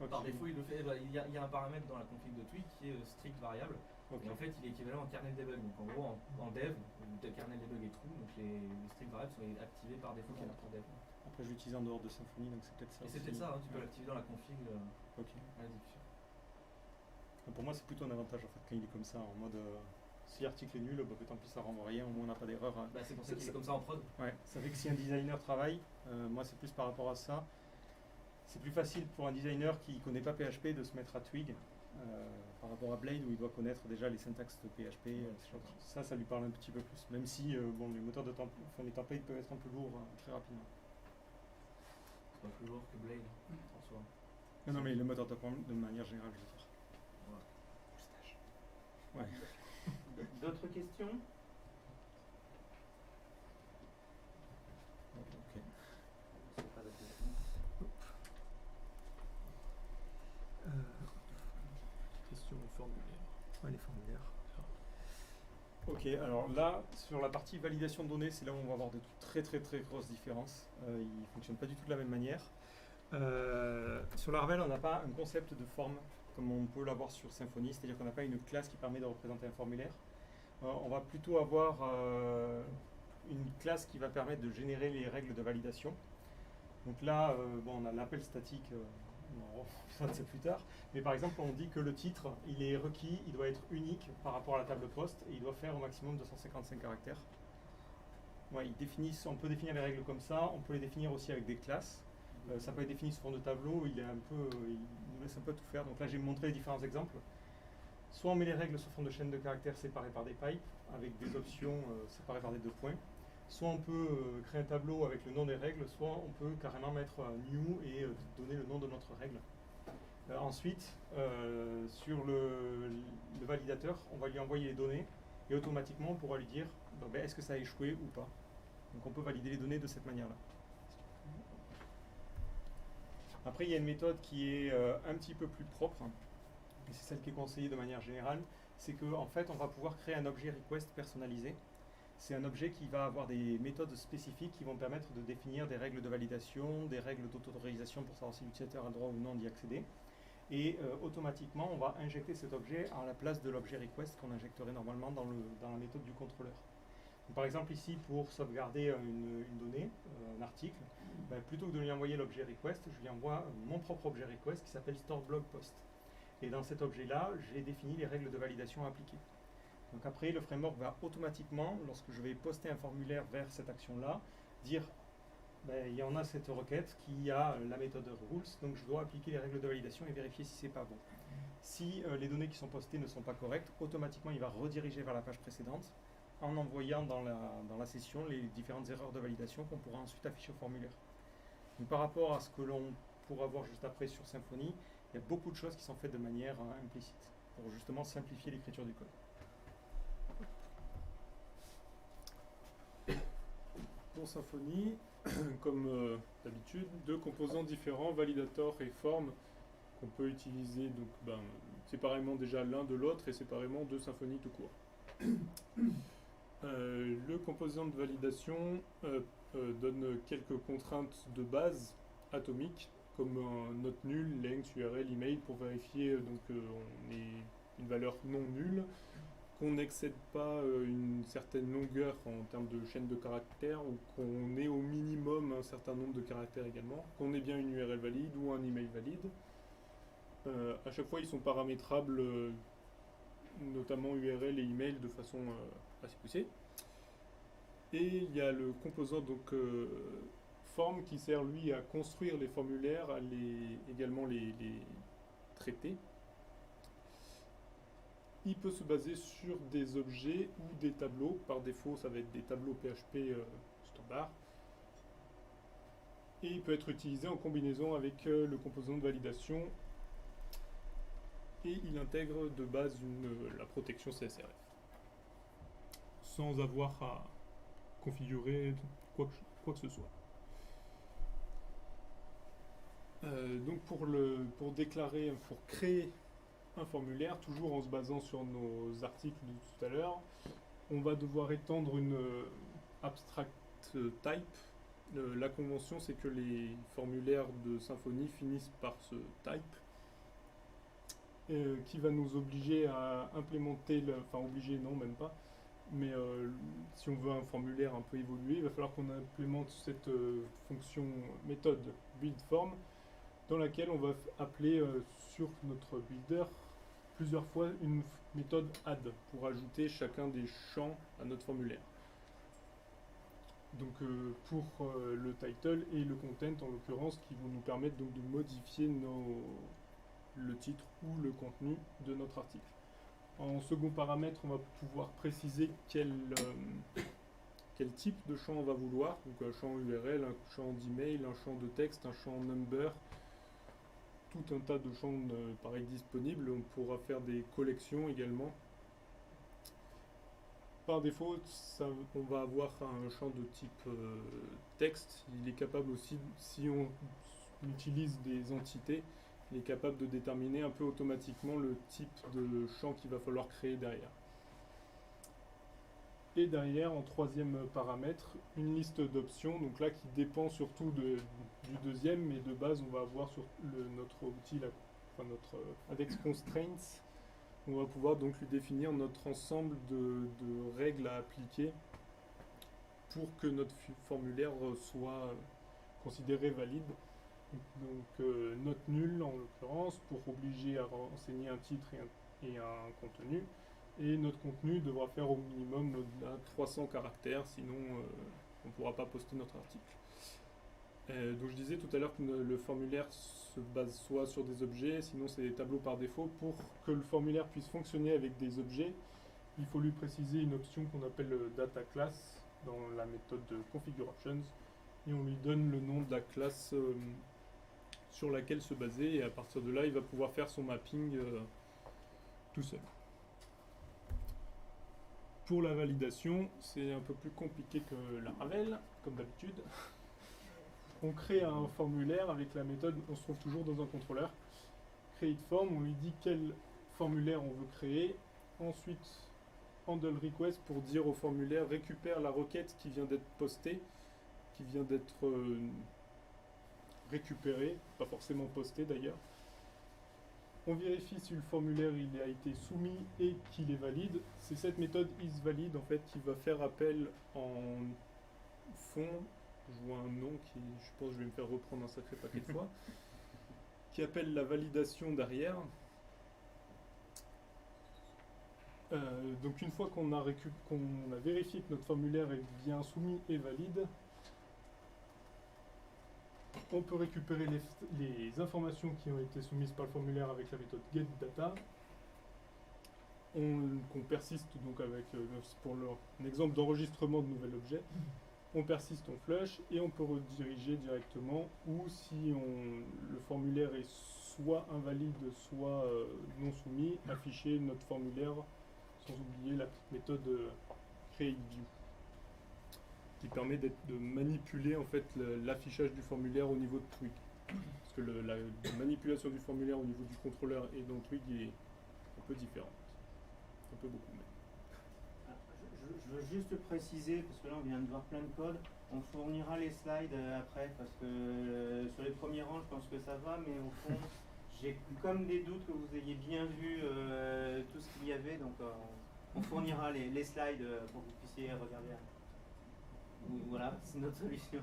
Okay. Par défaut, il le fait. Il y a un paramètre dans la config de Twig qui est strict variable. Okay. Et en fait, il est équivalent en kernel debug. Donc en gros, en dev, le kernel debug est true, donc les strict variables sont activées par défaut en dev. Après, je l'utilise en dehors de Symfony, donc c'est peut-être ça. Et c'est peut-être ça, hein, tu peux l'activer dans la config à la discussion. Pour moi, c'est plutôt un avantage en fait quand il est comme ça, en mode. Si l'article est nul, tant pis ça renvoie rien, au moins on n'a pas d'erreur. Bah, c'est pour ça qu'il est comme ça en prod. Ouais, ça fait que si un designer travaille, moi c'est plus par rapport à ça. C'est plus facile pour un designer qui ne connaît pas PHP de se mettre à Twig par rapport à Blade où il doit connaître déjà les syntaxes de PHP. Ça lui parle un petit peu plus. Même si les moteurs de les templates peuvent être un peu lourds très rapidement. C'est pas plus lourd que Blade en soi. Non, mais le moteur de manière générale, je veux dire. Ouais. D'autres questions? Ok. Question formulaire. Ouais, les formulaires. Ok, alors là, sur la partie validation de données, c'est là où on va avoir de très grosses différences. Ils ne fonctionnent pas du tout de la même manière. Sur Laravel, on n'a pas un concept de forme comme on peut l'avoir sur Symfony, c'est-à-dire qu'on n'a pas une classe qui permet de représenter un formulaire. On va plutôt avoir une classe qui va permettre de générer les règles de validation. Donc là, on a l'appel statique, on reviendra de ça plus tard, mais par exemple, on dit que le titre, il est requis, il doit être unique par rapport à la table poste et il doit faire au maximum 255 caractères. Ouais, on peut définir les règles comme ça, on peut les définir aussi avec des classes. Ça peut être défini sous forme de tableau, il nous laisse un peu tout faire. Donc là, j'ai montré les différents exemples. Soit on met les règles sous forme de chaîne de caractères séparées par des pipes, avec des options séparées par des 2 points. Soit on peut créer un tableau avec le nom des règles, soit on peut carrément mettre un new et donner le nom de notre règle. Ensuite, sur le validateur, on va lui envoyer les données et automatiquement on pourra lui dire est-ce que ça a échoué ou pas. Donc on peut valider les données de cette manière-là. Après, il y a une méthode qui est un petit peu plus propre, et c'est celle qui est conseillée de manière générale, c'est qu'en fait, on va pouvoir créer un objet request personnalisé. C'est un objet qui va avoir des méthodes spécifiques qui vont permettre de définir des règles de validation, des règles d'auto-autorisation pour savoir si l'utilisateur a le droit ou non d'y accéder. Et automatiquement, on va injecter cet objet à la place de l'objet request qu'on injecterait normalement dans la méthode du contrôleur. Par exemple ici, pour sauvegarder une donnée, un article, plutôt que de lui envoyer l'objet request, je lui envoie mon propre objet request qui s'appelle store blog post. Et dans cet objet-là, j'ai défini les règles de validation à appliquer. Donc après, le framework va automatiquement, lorsque je vais poster un formulaire vers cette action-là, dire il y en a cette requête qui a la méthode rules, donc je dois appliquer les règles de validation et vérifier si c'est pas bon. Si les données qui sont postées ne sont pas correctes, automatiquement il va rediriger vers la page précédente en envoyant dans la session les différentes erreurs de validation qu'on pourra ensuite afficher au formulaire. Donc, par rapport à ce que l'on pourra voir juste après sur Symfony, il y a beaucoup de choses qui sont faites de manière implicite pour justement simplifier l'écriture du code. Pour Symfony, comme d'habitude, 2 composants différents, validator et form, qu'on peut utiliser donc, séparément déjà l'un de l'autre et séparément de Symfony tout court. Le composant de validation donne quelques contraintes de base atomiques, comme un note nulle, length, URL, email, pour vérifier on est une valeur non nulle, qu'on n'excède pas une certaine longueur en termes de chaîne de caractères, ou qu'on ait au minimum un certain nombre de caractères également, qu'on ait bien une URL valide ou un email valide. À chaque fois, ils sont paramétrables, notamment URL et email, de façon assez poussée. Et il y a le composant form qui sert lui à construire les formulaires, à également les traiter. Il peut se baser sur des objets ou des tableaux. Par défaut, ça va être des tableaux PHP standard. Et il peut être utilisé en combinaison avec le composant de validation. Et il intègre de base la protection CSRF, sans avoir à configurer quoi que ce soit. Donc pour créer un formulaire, toujours en se basant sur nos articles de tout à l'heure, on va devoir étendre une abstract type. La convention, c'est que les formulaires de Symfony finissent par ce type, qui va nous obliger à implémenter, obliger non, même pas, mais si on veut un formulaire un peu évolué, il va falloir qu'on implémente cette fonction méthode buildForm, dans laquelle on va appeler sur notre builder plusieurs fois une méthode add pour ajouter chacun des champs à notre formulaire. Donc pour le title et le content en l'occurrence, qui vont nous permettre donc de modifier le titre ou le contenu de notre article. En second paramètre, on va pouvoir préciser quel type de champ on va vouloir. Donc un champ URL, un champ d'email, un champ de texte, un champ number, tout un tas de champs pareil disponibles. On pourra faire des collections également. Par défaut, on va avoir un champ de type texte. Il est capable aussi, si on utilise des entités, il est capable de déterminer un peu automatiquement le type de champ qu'il va falloir créer derrière. Et derrière, en troisième paramètre, une liste d'options, donc là qui dépend surtout du deuxième, mais de base on va avoir sur notre outil, notre index constraints, on va pouvoir donc lui définir notre ensemble de règles à appliquer pour que notre formulaire soit considéré valide. Donc note nulle en l'occurrence pour obliger à renseigner un titre et un contenu, et notre contenu devra faire au minimum 300 caractères, sinon on ne pourra pas poster notre article. Donc je disais tout à l'heure que le formulaire se base soit sur des objets, sinon c'est des tableaux par défaut. Pour que le formulaire puisse fonctionner avec des objets, il faut lui préciser une option qu'on appelle data class dans la méthode de configurations, et on lui donne le nom de la classe sur laquelle se baser, et à partir de là il va pouvoir faire son mapping tout seul. Pour la validation, c'est un peu plus compliqué que la Ravel, comme d'habitude. On crée un formulaire avec la méthode, on se trouve toujours dans un contrôleur. CreateForm, on lui dit quel formulaire on veut créer. Ensuite, handle request pour dire au formulaire récupère la requête qui vient d'être postée, qui vient d'être récupérée, pas forcément postée d'ailleurs. on vérifie si le formulaire il a été soumis et qu'il est valide. C'est cette méthode isValid en fait qui va faire appel en fond. Je vois un nom qui, je pense que je vais me faire reprendre un sacré paquet de fois, qui appelle la validation derrière. Donc une fois qu'on a vérifié que notre formulaire est bien soumis et valide, on peut récupérer les informations qui ont été soumises par le formulaire avec la méthode getData. Qu'on persiste donc avec, pour l'exemple d'enregistrement de nouvel objet, on persiste, on flush et on peut rediriger directement, ou si le formulaire est soit invalide, soit non soumis, afficher notre formulaire sans oublier la petite méthode createView qui permet de manipuler en fait l'affichage du formulaire au niveau de Twig. Parce que la manipulation du formulaire au niveau du contrôleur et dans Twig est un peu différente. Un peu beaucoup même. Je veux juste préciser, parce que là on vient de voir plein de codes, on fournira les slides après, parce que sur les premiers rangs je pense que ça va, mais au fond j'ai comme des doutes que vous ayez bien vu tout ce qu'il y avait, donc on fournira les slides pour que vous puissiez regarder. Voilà, c'est notre solution.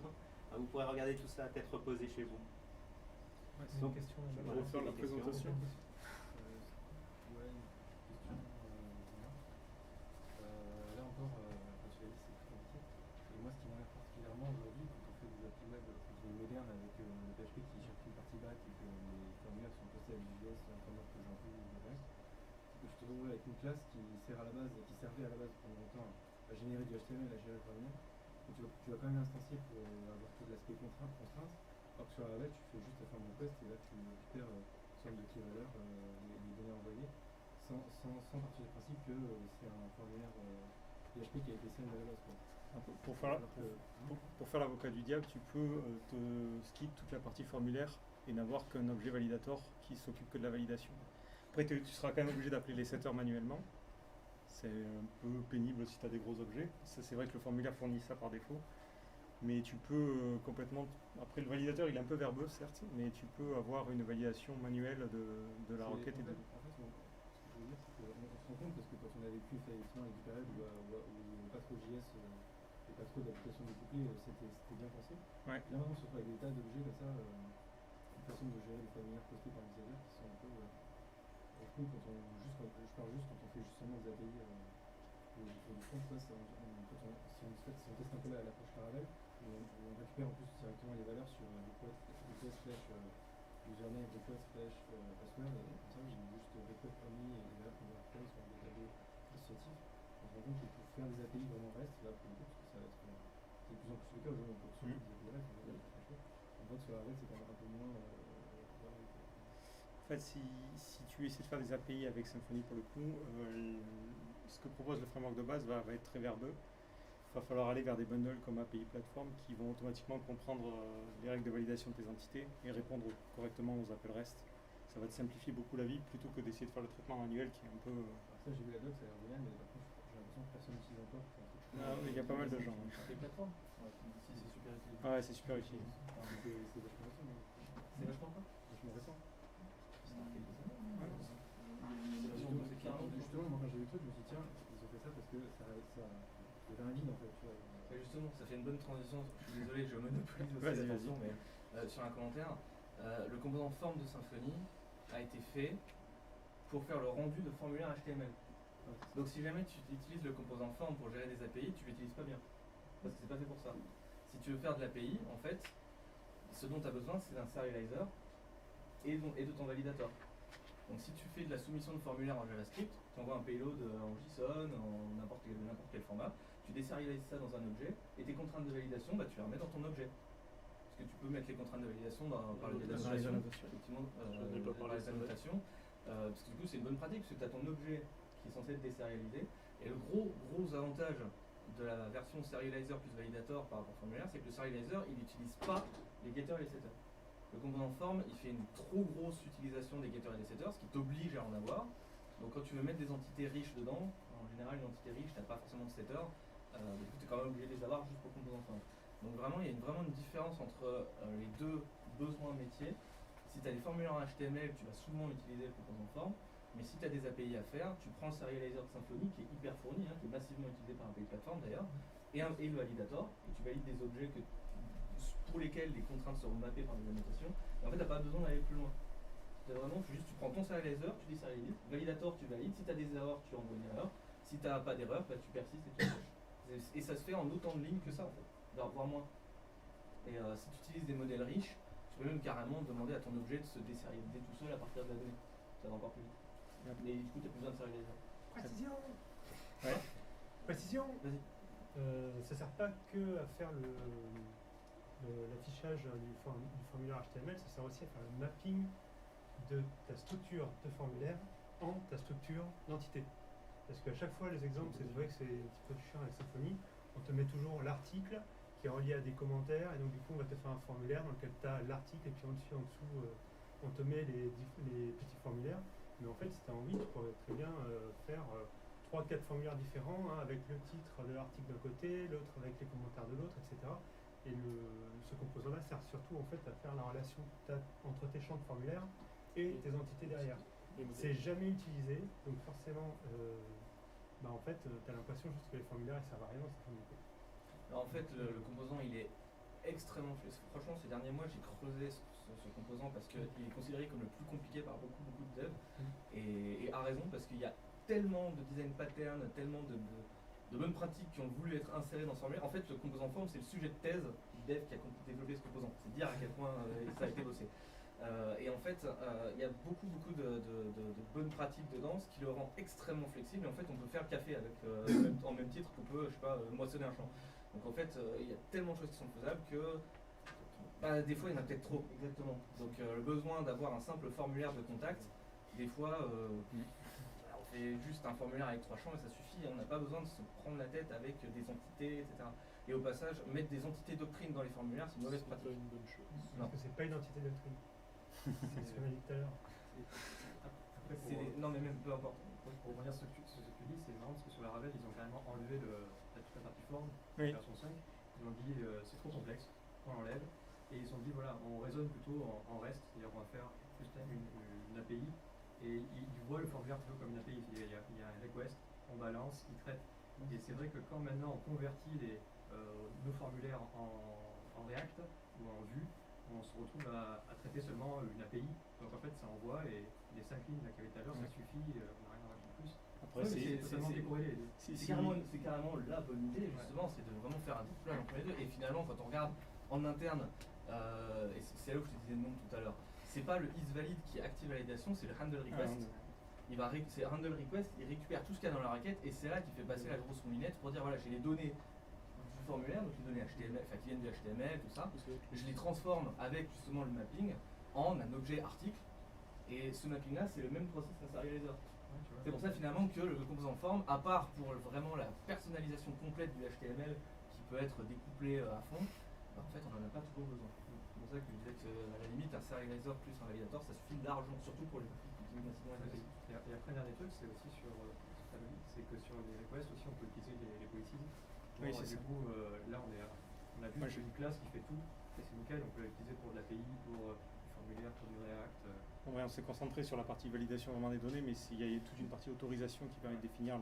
Vous pourrez regarder tout ça à tête reposée chez vous. Ouais, c'est Donc, une question. On va voilà, refaire c'est la des questions. présentation. Ouais, une question. Là encore, quand tu l'as dit, c'est très compliqué. Et moi, ce qui m'énerve particulièrement aujourd'hui, quand on fait des applis web modernes avec le PHP qui gère qu'une partie back et que les formulaires sont postés avec du JS, un framework que j'en veux ou le reste, c'est que je te retrouve avec une classe qui servait à la base pendant longtemps à générer du HTML, à gérer le formulaire. Et tu vas quand même instancier pour avoir tout l'aspect contrainte. Alors que sur la web, tu fais juste la forme request et là tu récupères sorte de key valeur les données envoyées sans partir du principe que c'est un formulaire PHP qui a été send à la base. Pour faire l'avocat du diable, tu peux te skip toute la partie formulaire et n'avoir qu'un objet validator qui s'occupe que de la validation. Après, tu seras quand même obligé d'appeler les setters manuellement. C'est un peu pénible si tu as des gros objets. C'est vrai que le formulaire fournit ça par défaut. Mais tu peux complètement... Après, le validateur, il est un peu verbeux, certes, mais tu peux avoir une validation manuelle de la requête. En fait, ce que je veux dire, c'est qu'on se rend compte, parce que quand on a vécu effectivement avec du période où pas trop JS et pas trop d'applications découplées, c'était bien pensé. Ouais. Là, maintenant, on se retrouve avec des tas d'objets comme ça, une façon de gérer les formulaires postés par l'utilisateur qui sont un peu... je parle juste quand on fait justement des API du front, quoi, si on teste un peu l'approche Laravel, on récupère en plus directement les valeurs sur request slash username, request slash password, et comme ça j'ai juste request only et les valeurs qu'on va récupérer sur des tables associatifs. On se rend compte que pour faire des API vraiment REST, là pour le coup, parce que ça va être c'est de plus en plus le cas aujourd'hui, on peut surtout des API REST, on voit que sur Laravel c'est quand même un peu moins En fait, si tu essaies de faire des API avec Symfony pour le coup, ce que propose le framework de base va être très verbeux. Il va falloir aller vers des bundles comme API Platform qui vont automatiquement comprendre les règles de validation de tes entités et répondre correctement aux appels REST. Ça va te simplifier beaucoup la vie plutôt que d'essayer de faire le traitement manuel qui est un peu... Ça j'ai vu la doc, ça a l'air génial, mais par contre j'ai l'impression que personne n'utilise encore. Il y a pas mal de gens. Les plateformes si, c'est super utile. Ah ouais, c'est super utile. C'est vachement récent, mais C'est vachement quoi vachement récent. Justement, moi quand j'ai vu le truc, je me suis dit tiens, ils ont fait ça parce que ça il y avait un vide en fait. Tu vois. Et justement, ça fait une bonne transition. Je suis désolé, je monopolise aussi Vas-y, l'attention, mais sur un commentaire, le composant forme de Symfony a été fait pour faire le rendu de formulaire HTML. Donc si jamais tu utilises le composant forme pour gérer des API, tu l'utilises pas bien. Parce que c'est pas fait pour ça. Si tu veux faire de l'API, en fait, ce dont tu as besoin, c'est d'un serializer et de ton validator. Donc si tu fais de la soumission de formulaire en JavaScript, tu envoies un payload en JSON, en n'importe quel format, tu désérialises ça dans un objet, et tes contraintes de validation, tu les remets dans ton objet. Parce que tu peux mettre les contraintes de validation par les annotations, effectivement, par les annotations, parce que du coup c'est une bonne pratique, parce que tu as ton objet qui est censé être désérialisé, et le gros avantage de la version serializer plus validator par rapport au formulaire, c'est que le serializer, il n'utilise pas les getters et les setters. Le composant forme, il fait une trop grosse utilisation des getters et des setters, ce qui t'oblige à en avoir. Donc quand tu veux mettre des entités riches dedans, en général une entité riche, tu n'as pas forcément de setter, tu es quand même obligé de les avoir juste pour le composant forme. Donc vraiment, il y a vraiment une différence entre les deux besoins métiers. Si tu as des formulaires en HTML, tu vas souvent utiliser le composant form. Mais si tu as des API à faire, tu prends le serializer de Symfony qui est hyper fourni, qui est massivement utilisé par API Platform d'ailleurs, et le validator, et tu valides des objets pour lesquels les contraintes seront mappées par des annotations. Et en fait, tu n'as pas besoin d'aller plus loin. Tu prends ton serializer, tu déserialises, validator, tu valides. Si tu as des erreurs, tu envoies une erreur. Si tu n'as pas d'erreur, tu persistes et tu coches. Et ça se fait en autant de lignes que ça, en fait, voire moins. Et si tu utilises des modèles riches, tu peux même carrément demander à ton objet de se déserialiser tout seul à partir de la donnée. Ça va encore plus vite. Mais du coup, tu n'as plus besoin de serializer. Précision. Ouais. Précision. Vas-y. Ça sert pas que à faire l'affichage du formulaire HTML, ça sert aussi à faire le mapping de ta structure de formulaire en ta structure d'entité. Parce qu'à chaque fois, les exemples, c'est vrai que c'est un petit peu chiant avec Symfony, on te met toujours l'article qui est relié à des commentaires, et donc du coup, on va te faire un formulaire dans lequel tu as l'article, et puis en dessous, on te met les petits formulaires. Mais en fait, si tu as envie, tu pourrais très bien faire 3-4 formulaires différents, avec le titre de l'article d'un côté, l'autre avec les commentaires de l'autre, etc. Et ce composant-là sert surtout en fait à faire la relation entre tes champs de formulaire et tes entités derrière. C'est jamais utilisé, donc forcément, en fait, tu as l'impression juste que les formulaires ne servent à rien dans cette unité. Alors en fait, le composant, il est extrêmement flexible. Franchement, ces derniers mois, j'ai creusé ce composant parce qu'il est considéré comme le plus compliqué par beaucoup de devs. Et à raison, parce qu'il y a tellement de design patterns, tellement de bonnes pratiques qui ont voulu être insérées dans ce formulaire. En fait, le composant form, c'est le sujet de thèse du dev qui a développé ce composant. C'est dire à quel point ça a été bossé. Et en fait, il y a beaucoup de bonnes pratiques dedans, ce qui le rend extrêmement flexible. Et en fait, on peut faire le café avec, en même titre qu'on peut, je sais pas, moissonner un champ. Donc en fait, il y a tellement de choses qui sont faisables que des fois, il y en a peut-être trop, exactement. Donc le besoin d'avoir un simple formulaire de contact, des fois, on fait juste un formulaire avec 3 champs et ça suffit. On n'a pas besoin de se prendre la tête avec des entités, etc. Et au passage, mettre des entités doctrines dans les formulaires, c'est une mauvaise pratique. une bonne chose. Parce que c'est pas une entité doctrine. C'est ce qu'on a dit tout à l'heure. Non, mais même peu importe. Pour revenir sur ce que tu dis, c'est marrant parce que sur la Ravel, ils ont carrément enlevé toute la partie forme, Oui. version 5. Ils ont dit c'est trop complexe, on l'enlève. Et ils ont dit voilà, on raisonne plutôt en REST, c'est-à-dire on va faire juste une API. Et ils voient le formulaire plutôt comme une API. Il y a un request, on balance, il traite. Et c'est vrai que quand maintenant on convertit nos formulaires en React ou en Vue, on se retrouve à traiter seulement une API. Donc en fait, ça envoie et les 5 lignes qu'il y avait tout à l'heure, ça suffit, on n'a rien à rajouter de plus. Après, Ouais, C'est totalement décorrélé. C'est carrément la bonne idée, justement, c'est de vraiment faire un découplage entre les deux. Et finalement, quand on regarde en interne, et c'est là où je te disais le nom tout à l'heure, c'est pas le isValid qui active la validation, c'est le handle request. C'est handle request, il récupère tout ce qu'il y a dans la requête et c'est là qu'il fait passer la grosse moulinette pour dire voilà, j'ai les données du formulaire, donc les données HTML, qui viennent du HTML, tout ça. Je les transforme avec justement le mapping en un objet article. Et ce mapping là, c'est le même process qu'un serializer. C'est pour ça finalement que le composant form, à part pour vraiment la personnalisation complète du HTML qui peut être découplé à fond, en fait on n'en a pas toujours besoin. C'est pour ça que je disais que à la limite un serializer plus un validator ça suffit largement, surtout pour les trafics qui utilisent massivement les API. Et après, dernier truc, c'est aussi c'est que sur les requests aussi, on peut utiliser les policies. Oui, c'est du ça. coup, là, on a vu que j'ai une classe qui fait tout, et c'est nickel, on peut l'utiliser pour de l'API, pour du formulaire, pour du React. Ouais, on s'est concentré sur la partie validation vraiment des données, mais il y a toute une partie autorisation qui permet de définir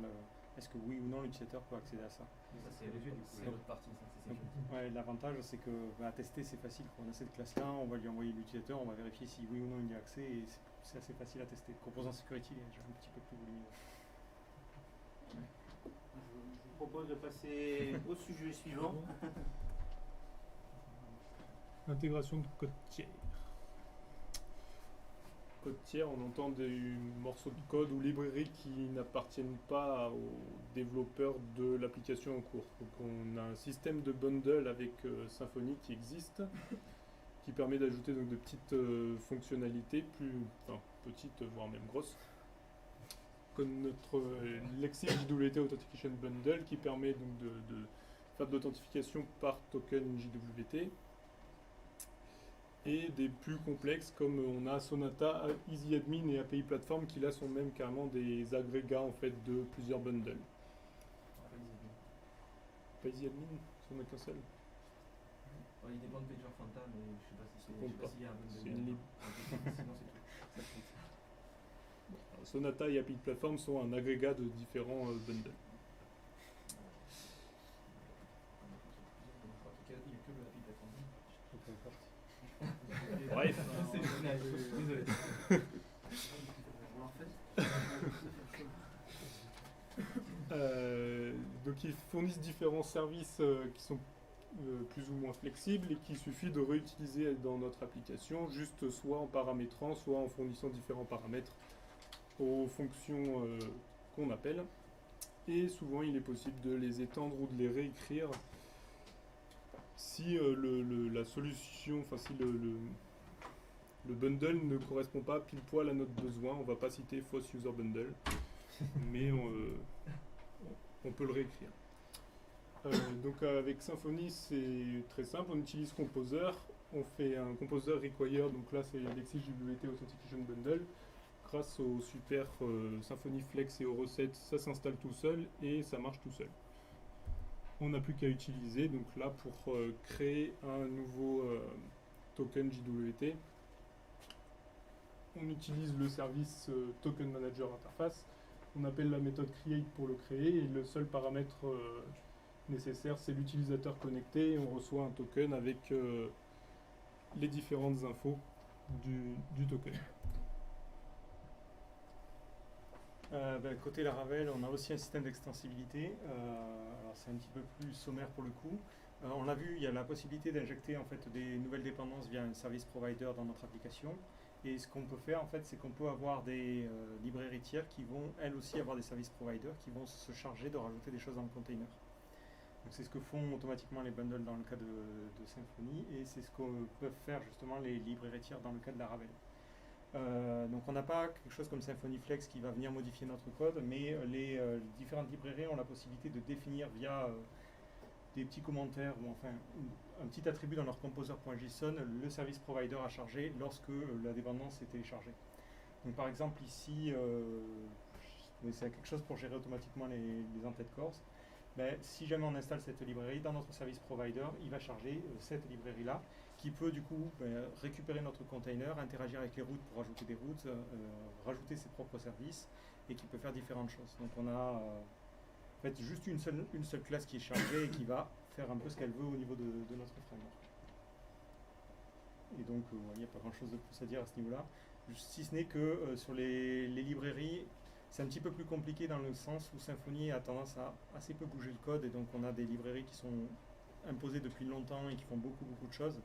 est-ce que oui ou non l'utilisateur peut accéder à ça. Mais ça c'est l'autre partie, ça c'est Donc, sécurité. ouais, l'avantage c'est que à tester c'est facile. Quand on a cette classe-là, on va lui envoyer l'utilisateur, on va vérifier si oui ou non il y a accès et c'est assez facile à tester. Composant security est un petit peu plus volumineux. Je vous propose de passer au sujet suivant. L'intégration de code tiers. Code tiers, on entend des morceaux de code ou librairies qui n'appartiennent pas aux développeurs de l'application en cours. Donc on a un système de bundle avec Symfony qui existe, qui permet d'ajouter donc de petites fonctionnalités, petites voire même grosses, comme notre Lexis JWT Authentication Bundle qui permet donc de faire de l'authentification par token JWT. Et des plus complexes comme on a Sonata, EasyAdmin et API Platform qui là sont même carrément des agrégats en fait de plusieurs bundles. Pas EasyAdmin, c'en a qu'un seul. Enfin, il dépend de Pager Fanta, mais je sais pas si Ça compte pas. s'il y a un bundle. C'est une lib. Sinon c'est tout. Ça compte. Sonata et Happy Platform sont un agrégat de différents bundles. Je crois qu'il n'y a que le Happy Platform. Bref. C'est génial, désolé. Donc ils fournissent différents services qui sont plus ou moins flexibles et qu'il suffit de réutiliser dans notre application, juste soit en paramétrant, soit en fournissant différents paramètres aux fonctions qu'on appelle. Et souvent il est possible de les étendre ou de les réécrire si la solution, enfin si le bundle ne correspond pas pile poil à notre besoin. On va pas citer False User Bundle, mais on peut le réécrire. Donc avec Symfony, c'est très simple. On utilise Composer. On fait un Composer Require. Donc là, c'est l'XJWT Authentication Bundle. Grâce au super Symfony Flex et aux recettes, ça s'installe tout seul et ça marche tout seul. On n'a plus qu'à utiliser. Donc là, pour créer un nouveau token JWT, on utilise le service Token Manager Interface. On appelle la méthode create pour le créer et le seul paramètre nécessaire, c'est l'utilisateur connecté et on reçoit un token avec les différentes infos du token. Côté Laravel, on a aussi un système d'extensibilité. Alors c'est un petit peu plus sommaire pour le coup. On l'a vu, il y a la possibilité d'injecter en fait des nouvelles dépendances via un service provider dans notre application. Et ce qu'on peut faire en fait, c'est qu'on peut avoir des librairies tiers qui vont elles aussi avoir des services providers qui vont se charger de rajouter des choses dans le container. Donc c'est ce que font automatiquement les bundles dans le cas de Symfony et c'est ce que peuvent faire justement les librairies tiers dans le cas de Laravel. Donc on n'a pas quelque chose comme Symfony Flex qui va venir modifier notre code, mais les différentes librairies ont la possibilité de définir via des petits commentaires ou enfin un petit attribut dans leur composer.json le service provider à charger lorsque la dépendance est téléchargée. Donc par exemple ici, c'est quelque chose pour gérer automatiquement les entêtes cores. Si jamais on installe cette librairie dans notre service provider, il va charger cette librairie-là qui peut du coup récupérer notre container, interagir avec les routes pour ajouter des routes, rajouter ses propres services et qui peut faire différentes choses. Donc on a en fait juste une seule classe qui est chargée et qui va faire un peu ce qu'elle veut au niveau de notre framework. Et donc il n'y a pas grand chose de plus à dire à ce niveau-là, si ce n'est que sur les librairies, c'est un petit peu plus compliqué dans le sens où Symfony a tendance à assez peu bouger le code et donc on a des librairies qui sont imposées depuis longtemps et qui font beaucoup de choses.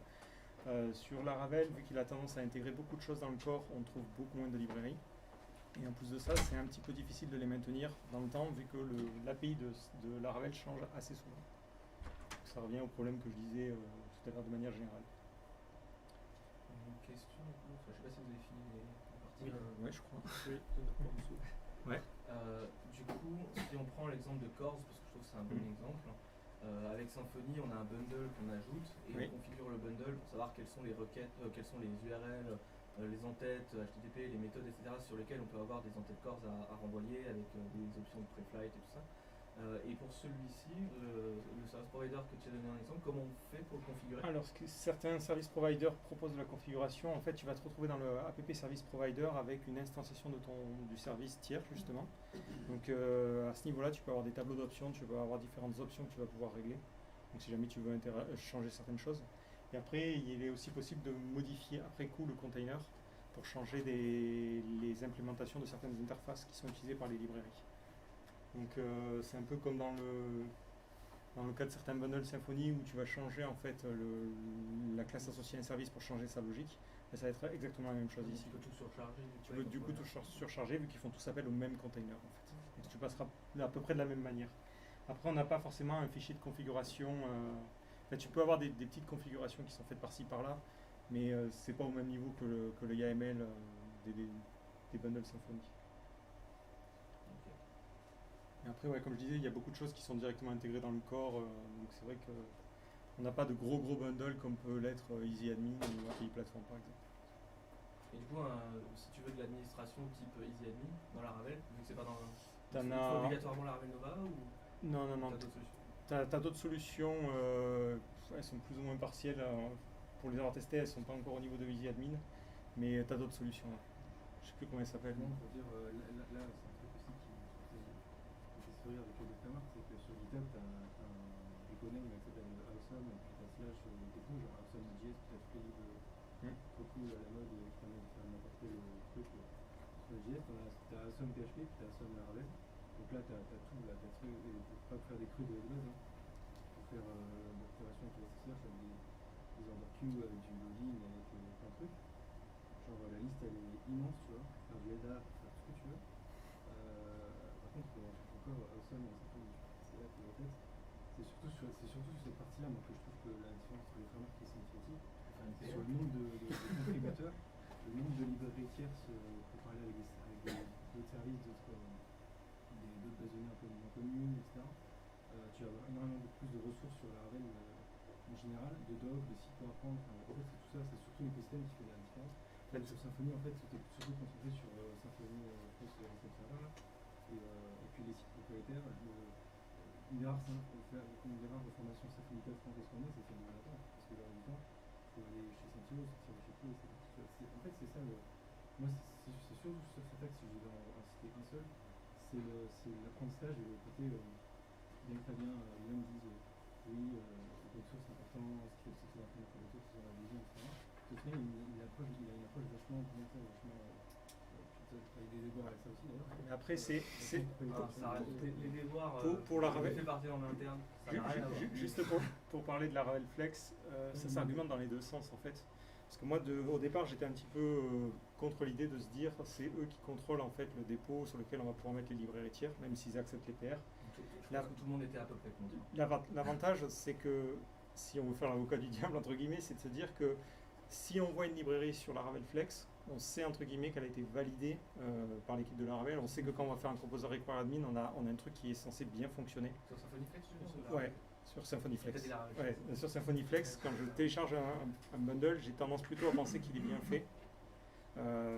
Sur Laravel, vu qu'il a tendance à intégrer beaucoup de choses dans le corps, on trouve beaucoup moins de librairies. Et en plus de ça, c'est un petit peu difficile de les maintenir dans le temps vu que l'API de Laravel change assez souvent. Donc ça revient au problème que je disais tout à l'heure de manière générale. Une question, je ne sais pas si vous avez fini les parties. Oui, je crois. Oui, on a pas en dessous. Ouais. Du coup, si on prend l'exemple de Cors, parce que je trouve que c'est un bon exemple, avec Symfony, on a un bundle qu'on ajoute et on configure le bundle pour savoir quelles sont les requêtes, quelles sont les URL, les entêtes, HTTP, les méthodes, etc. sur lesquelles on peut avoir des entêtes Cors à renvoyer avec des options de preflight et tout ça. Et pour celui-ci, le service provider que tu as donné un exemple, comment on fait pour le configurer? Alors, certains service providers proposent de la configuration. En fait, tu vas te retrouver dans le app service provider avec une instanciation du service tiers, justement. Donc, à ce niveau-là, tu peux avoir des tableaux d'options, tu peux avoir différentes options que tu vas pouvoir régler. Donc, si jamais tu veux changer certaines choses. Et après, il est aussi possible de modifier après coup le container pour changer les implémentations de certaines interfaces qui sont utilisées par les librairies. Donc c'est un peu comme dans le cas de certains bundles Symfony où tu vas changer en fait la classe associée à un service pour changer sa logique. Et ça va être exactement la même chose ici. Tu peux tout surcharger. Tu peux du coup tout surcharger vu qu'ils font tous appel au même container en fait. Donc tu passeras à peu près de la même manière. Après on n'a pas forcément un fichier de configuration. Tu peux avoir des petites configurations qui sont faites par-ci par-là, mais c'est pas au même niveau que le YAML des bundles Symfony. Et après, comme je disais, il y a beaucoup de choses qui sont directement intégrées dans le core, donc c'est vrai qu'on n'a pas de gros bundles comme peut l'être EasyAdmin ou API Platform par exemple. Et du coup, si tu veux de l'administration type EasyAdmin dans Laravel, vu que c'est pas dans obligatoirement Laravel Nova ou Non. t'as d'autres solutions? T'as d'autres solutions, elles sont plus ou moins partielles. Pour les avoir testées, elles sont pas encore au niveau de VisiAdmin, mais tu as d'autres solutions. Là. Je sais plus comment elles s'appellent. Non, pour dire, là c'est un truc aussi qui fait sourire avec le framework, c'est que sur GitHub, tu as un repo name qui s'appelle Awesome, et puis tu as slash techno, genre Awesome.js, peut-être très libre, trop cool à la mode, qui permet de faire n'importe quel truc sur le JS. Tu as Awesome PHP, puis tu as Awesome Laravel. Donc là, tu as tout, là, tu as truc, et pour pas faire des crues de base, hein, pour faire l'opération avec Elasticsearch avec des order queues, avec du login, avec plein de trucs. Genre la liste elle est immense, tu vois, pour faire du LDAP, pour faire tout ce que tu veux. Par contre, encore Awesome, c'est là que en fait, c'est surtout sur cette partie-là moi, que je trouve que la différence entre les frameworks qui est significative, c'est sur le nombre de contributeurs, le nombre de librairies tierces pour parler avec d'autres services, d'autres bases de données un peu moins communes, etc. Tu vas avoir énormément plus de ressources sur la Laravel en général, de docs, de sites pour apprendre. En fait, c'est tout ça, c'est surtout l'écosystème qui fait la différence. Sur Symfony, en fait, c'était surtout concentré sur Symfony, je pense, le serveur là, et puis les sites propriétaires. Une des rares de formation Symfony 4 française qu'on ait, c'est celle de Jonathan, parce que le reste du temps, il faut aller chez Sentio, sortir de chez qui, etc. En fait, c'est ça moi, c'est surtout sur cet axe, si je devais en citer un seul, c'est l'apprentissage et le côté, bien que Fabien lui-même dise oui, open source c'est important, ce qui fait que c'est important pour les autres, c'est dans la vision, etc. Au final, il a une approche vachement commentaire, vachement. Il y a des déboires avec ça aussi d'ailleurs. Mais après, c'est les déboires, pour la Laravel. fait partie en interne. Ça n'a rien à voir. Juste pour parler de la Laravel Flex, ça s'argumente dans les deux sens en fait. Parce que moi, au départ, j'étais un petit peu contre l'idée de se dire c'est eux qui contrôlent en fait le dépôt sur lequel on va pouvoir mettre les librairies tiers, même s'ils acceptent les PR. Je pense que tout le monde était à peu près contre. L'avantage, c'est que si on veut faire l'avocat du diable, entre guillemets, c'est de se dire que si on voit une librairie sur Laravel Flex, on sait entre guillemets qu'elle a été validée par l'équipe de Laravel. On sait que quand on va faire un composer require admin, on a un truc qui est censé bien fonctionner. Sur Symfony Flex, Ouais, sur Symfony Flex. Ouais, sur Symfony Flex, quand je télécharge un bundle, j'ai tendance plutôt à penser qu'il est bien fait.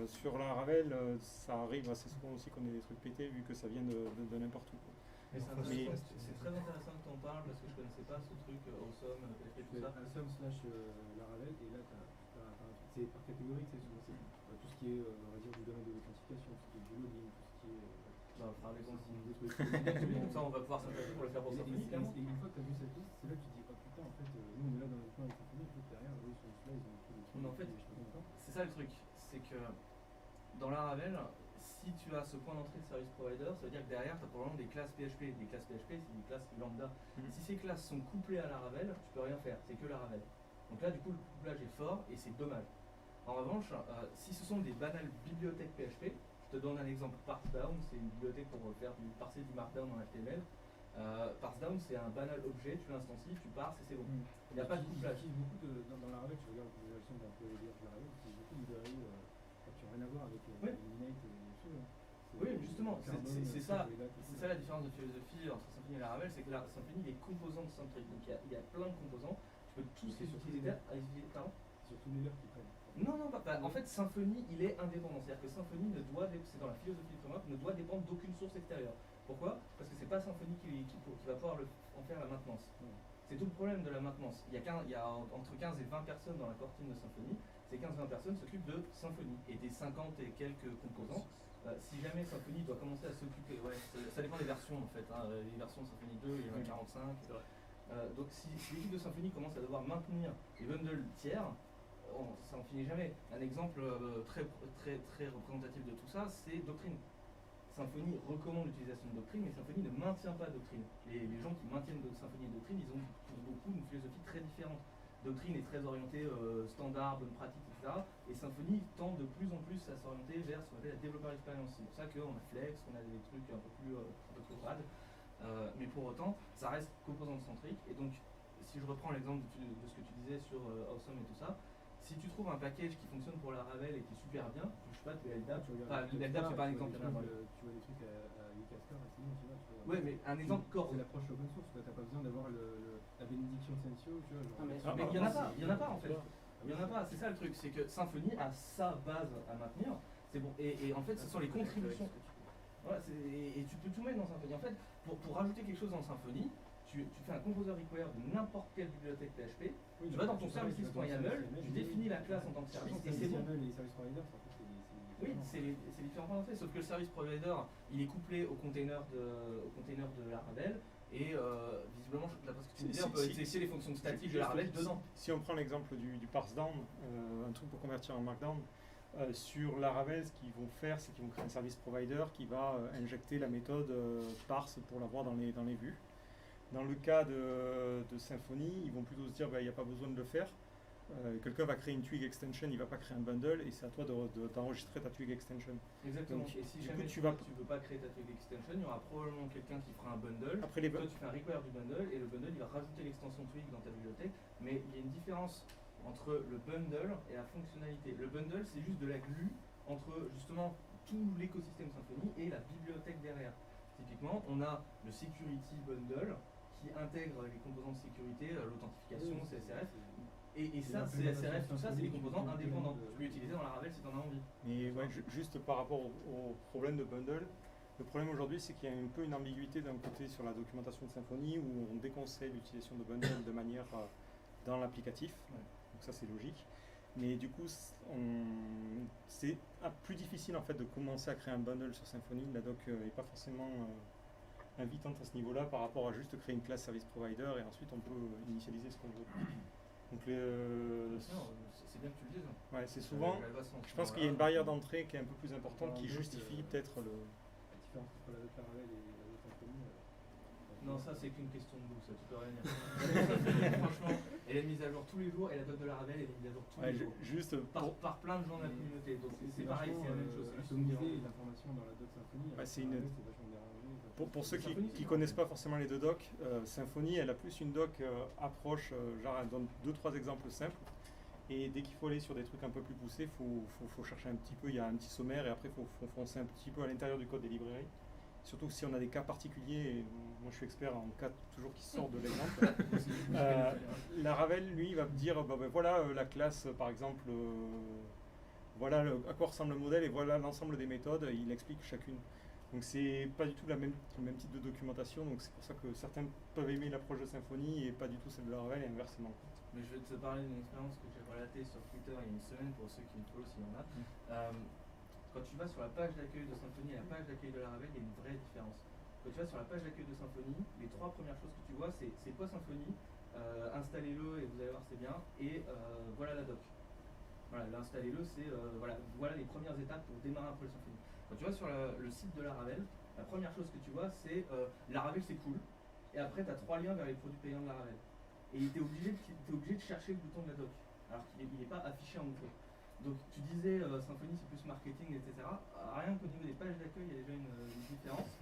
Sur Laravel, ça arrive assez souvent aussi qu'on ait des trucs pétés vu que ça vient de n'importe où. Mais c'est très intéressant que tu en parles parce que je connaissais pas ce truc Awesome, PHP, tout ça. Awesome slash Laravel, et là c'est par catégorie, c'est souvent tout ce qui est, on va dire, du domaine de l'authentification, tout ce qui est du login, tout ce qui est. On va faire les consignes. Comme ça, on va pouvoir s'intéresser pour le faire pour Symfony. Et une fois que tu as vu cette liste, c'est là que tu te dis, oh putain, en fait, nous on est là dans notre plan avec Symfony, et puis derrière, eux sur le slide, ils ont écrit des trucs. Mais en fait, c'est ça le truc, c'est que dans Laravel, si tu as ce point d'entrée de service provider, ça veut dire que derrière, tu as probablement des classes PHP. Des classes PHP, c'est des classes lambda. Si ces classes sont couplées à Laravel, tu peux rien faire, c'est que Laravel. Donc là, du coup, le couplage est fort et c'est dommage. En revanche, si ce sont des banales bibliothèques PHP, je te donne un exemple, Parsedown, c'est une bibliothèque pour faire parser du markdown en HTML. Parsedown, c'est un banal objet, tu l'instancies, tu parses et c'est bon. Il n'y a pas de couplage. Dans Laravel, tu regardes les versions d'un peu de Laravel, c'est beaucoup de librairies qui n'ont rien à voir avec Eliminate et des choses. Oui, justement, c'est ça la différence de philosophie entre Symfony et Laravel, c'est que Symfony il est composant centrique. Donc il y a plein de composants, tu peux tous les utiliser. Pardon ? C'est surtout les leurs qui prennent. Non, en fait, Symfony, il est indépendant. C'est-à-dire que Symfony c'est dans la philosophie du framework, ne doit dépendre d'aucune source extérieure. Pourquoi ? Parce que c'est pas Symfony qui va pouvoir en faire la maintenance. C'est tout le problème de la maintenance. Il y a entre 15 et 20 personnes dans la core team de Symfony. Ces 15-20 personnes s'occupent de Symfony et des 50 et quelques composants. Si jamais Symfony doit commencer à s'occuper, ça dépend des versions en fait. Les versions Symfony 2, il y en a 45. Donc si l'équipe de Symfony commence à devoir maintenir les bundles tiers, ça n'en finit jamais. Un exemple très représentatif de tout ça, c'est Doctrine. Symfony recommande l'utilisation de Doctrine, mais Symfony ne maintient pas Doctrine. Les gens qui maintiennent Symfony et Doctrine, ils ont pour beaucoup une philosophie très différente. Doctrine est très orientée standard, bonne pratique, etc. Et Symfony tend de plus en plus à s'orienter vers ce qu'on appelle la développeur expérience. C'est pour ça qu'on a Flex, qu'on a des trucs un peu plus rad. Mais pour autant, ça reste composante centrique. Et donc, si je reprends l'exemple de ce que tu disais sur Awesome et tout ça, si tu trouves un package qui fonctionne pour la Laravel et qui est super bien, je sais pas, tu as LDAP, LDAP c'est pas un exemple. Tu vois des trucs à Ucastor, c'est bon, tu vois. Ouais, mais un exemple core. C'est l'approche open source, tu n'as pas besoin d'avoir la bénédiction de Sentio, tu vois. Mais il y en a pas en fait. Il y en a pas, c'est ça le truc, c'est que Symfony a sa base à maintenir, c'est bon. Et en fait, ce sont les contributions. Voilà, et tu peux tout mettre dans Symfony. En fait, pour rajouter quelque chose dans Symfony, tu fais un composer require de n'importe quelle bibliothèque PHP, Oui, tu vas dans ton service.yaml, tu définis la classe en tant que service, et c'est bon. Les services providers, en fait, Oui, c'est les différents points d'entrée, sauf que le service provider, il est couplé au container de Laravel, et visiblement, d'après ce que tu me disais, on peut utiliser les fonctions statiques de Laravel dedans. Si on prend l'exemple du parse down, un truc pour convertir en markdown, sur Laravel, ce qu'ils vont faire, c'est qu'ils vont créer un service provider qui va injecter la méthode parse pour l'avoir dans les vues. Dans le cas de Symfony, ils vont plutôt se dire il n'y a pas besoin de le faire. Quelqu'un va créer une twig extension, il ne va pas créer un bundle, et c'est à toi d'enregistrer ta twig extension. Exactement. Donc, et si du jamais coup, tu veux pas créer ta twig extension, il y aura probablement quelqu'un qui fera un bundle. Après Toi, tu fais un require du bundle, et le bundle, il va rajouter l'extension twig dans ta bibliothèque. Mais il y a une différence entre le bundle et la fonctionnalité. Le bundle, c'est juste de la glue entre justement tout l'écosystème Symfony et la bibliothèque derrière. Typiquement, on a le security bundle qui intègre les composants de sécurité, l'authentification, CSRF. Et ça, CSRF, tout ça, c'est des composants indépendants. Tu peux l'utiliser dans Laravel si tu en as envie. Mais ouais, juste par rapport au problème de bundle, le problème aujourd'hui, c'est qu'il y a un peu une ambiguïté d'un côté sur la documentation de Symfony où on déconseille l'utilisation de bundle de manière dans l'applicatif. Ouais. Donc ça, c'est logique. Mais du coup, c'est plus difficile en fait de commencer à créer un bundle sur Symfony. La doc n'est pas forcément invitante à ce niveau-là par rapport à juste créer une classe service provider et ensuite on peut initialiser ce qu'on veut. Donc c'est bien que tu le dises. Ouais, c'est souvent. Je pense qu'il y a une barrière d'entrée qui est un peu plus importante qui justifie peut-être le. La différence entre la doc Laravel et la doc Symfony. Non, ça c'est qu'une question de goût, ça tu peux rien dire. Franchement, elle est mise à jour tous les jours et la doc de Laravel elle est mise à jour tous les jours. Juste par plein de gens de la communauté. Donc c'est pareil, c'est la même chose. Atomiser l'information dans la doc Symfony. C'est une. vachement dérangé. Pour ceux qui ne connaissent pas forcément les deux docs, Symfony, elle a plus une doc approche, genre elle donne 2-3 exemples simples. Et dès qu'il faut aller sur des trucs un peu plus poussés, il faut chercher un petit peu, il y a un petit sommaire et après il faut foncer un petit peu à l'intérieur du code des librairies. Surtout si on a des cas particuliers, et moi je suis expert en cas toujours qui sortent de l'exemple. Laravel, lui, il va me dire, voilà la classe par exemple, voilà à quoi ressemble le modèle et voilà l'ensemble des méthodes, il explique chacune. Donc c'est pas du tout le même type de documentation, donc c'est pour ça que certains peuvent aimer l'approche de Symfony et pas du tout celle de Laravel et inversement. Mais je vais te parler d'une expérience que j'ai relatée sur Twitter il y a une semaine pour ceux qui me follow s'il y en a. Quand tu vas sur la page d'accueil de Symfony et la page d'accueil de Laravel, il y a une vraie différence. Quand tu vas sur la page d'accueil de Symfony, les 3 premières choses que tu vois, c'est quoi Symfony, installez-le et vous allez voir c'est bien, et voilà la doc. Voilà, l'installez-le, c'est voilà les premières étapes pour démarrer un peu le Symfony. Quand tu vas sur le site de Laravel, la première chose que tu vois, c'est Laravel c'est cool, et après tu as 3 liens vers les produits payants de Laravel. Et tu es obligé de chercher le bouton de la doc, alors qu'il n'est pas affiché en gros. Donc tu disais Symfony c'est plus marketing, etc. Rien qu'au niveau des pages d'accueil, il y a déjà une différence.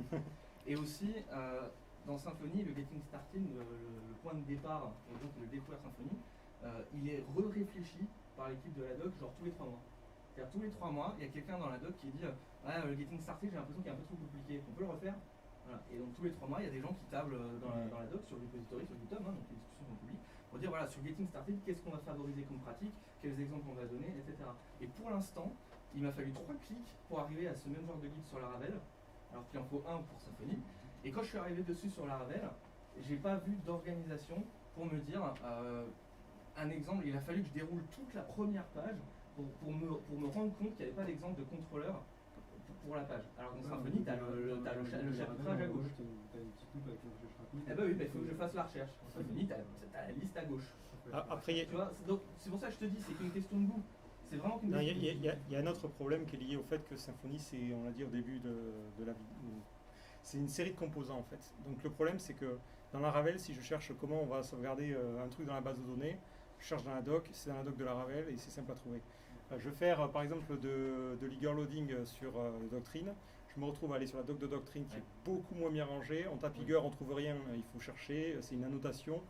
Et aussi, dans Symfony, le Getting Started, le point de départ, et donc le Découvrir Symfony, il est réfléchi par l'équipe de la doc genre tous les 3 mois. C'est-à-dire tous les 3 mois, il y a quelqu'un dans la doc qui dit le Getting Started, j'ai l'impression qu'il est un peu trop compliqué, on peut le refaire. Voilà. Et donc tous les 3 mois, il y a des gens qui tablent dans la doc, sur le repository, sur GitHub, donc les discussions sont publiques, pour dire voilà, sur Getting Started, qu'est-ce qu'on va favoriser comme pratique, quels exemples on va donner, etc. Et pour l'instant, il m'a fallu 3 clics pour arriver à ce même genre de guide sur Laravel, alors qu'il en faut un pour Symfony. Et quand je suis arrivé dessus sur Laravel, j'ai pas vu d'organisation pour me dire un exemple. Il a fallu que je déroule toute la première page pour me rendre compte qu'il n'y avait pas d'exemple de contrôleur pour la page. Alors dans Symfony, tu as le chapitrage à gauche. Eh ben oui, il faut que je fasse la recherche. En Symfony, tu as la liste à gauche. Après, tu vois, donc c'est pour ça que je te dis, c'est qu'une question de goût. C'est vraiment qu'une question de goût. Il y a un autre problème qui est lié au fait que Symfony, c'est, on l'a dit au début de la vidéo, c'est une série de composants en fait. Donc le problème, c'est que dans Laravel, si je cherche comment on va sauvegarder un truc dans la base de données, je cherche dans la doc, c'est dans la doc de Laravel et c'est simple à trouver. Je vais faire par exemple de Liger loading sur Doctrine. Je me retrouve à aller sur la doc de Doctrine qui est beaucoup moins bien rangée. On tape Liger, on trouve rien, il faut chercher, c'est une annotation.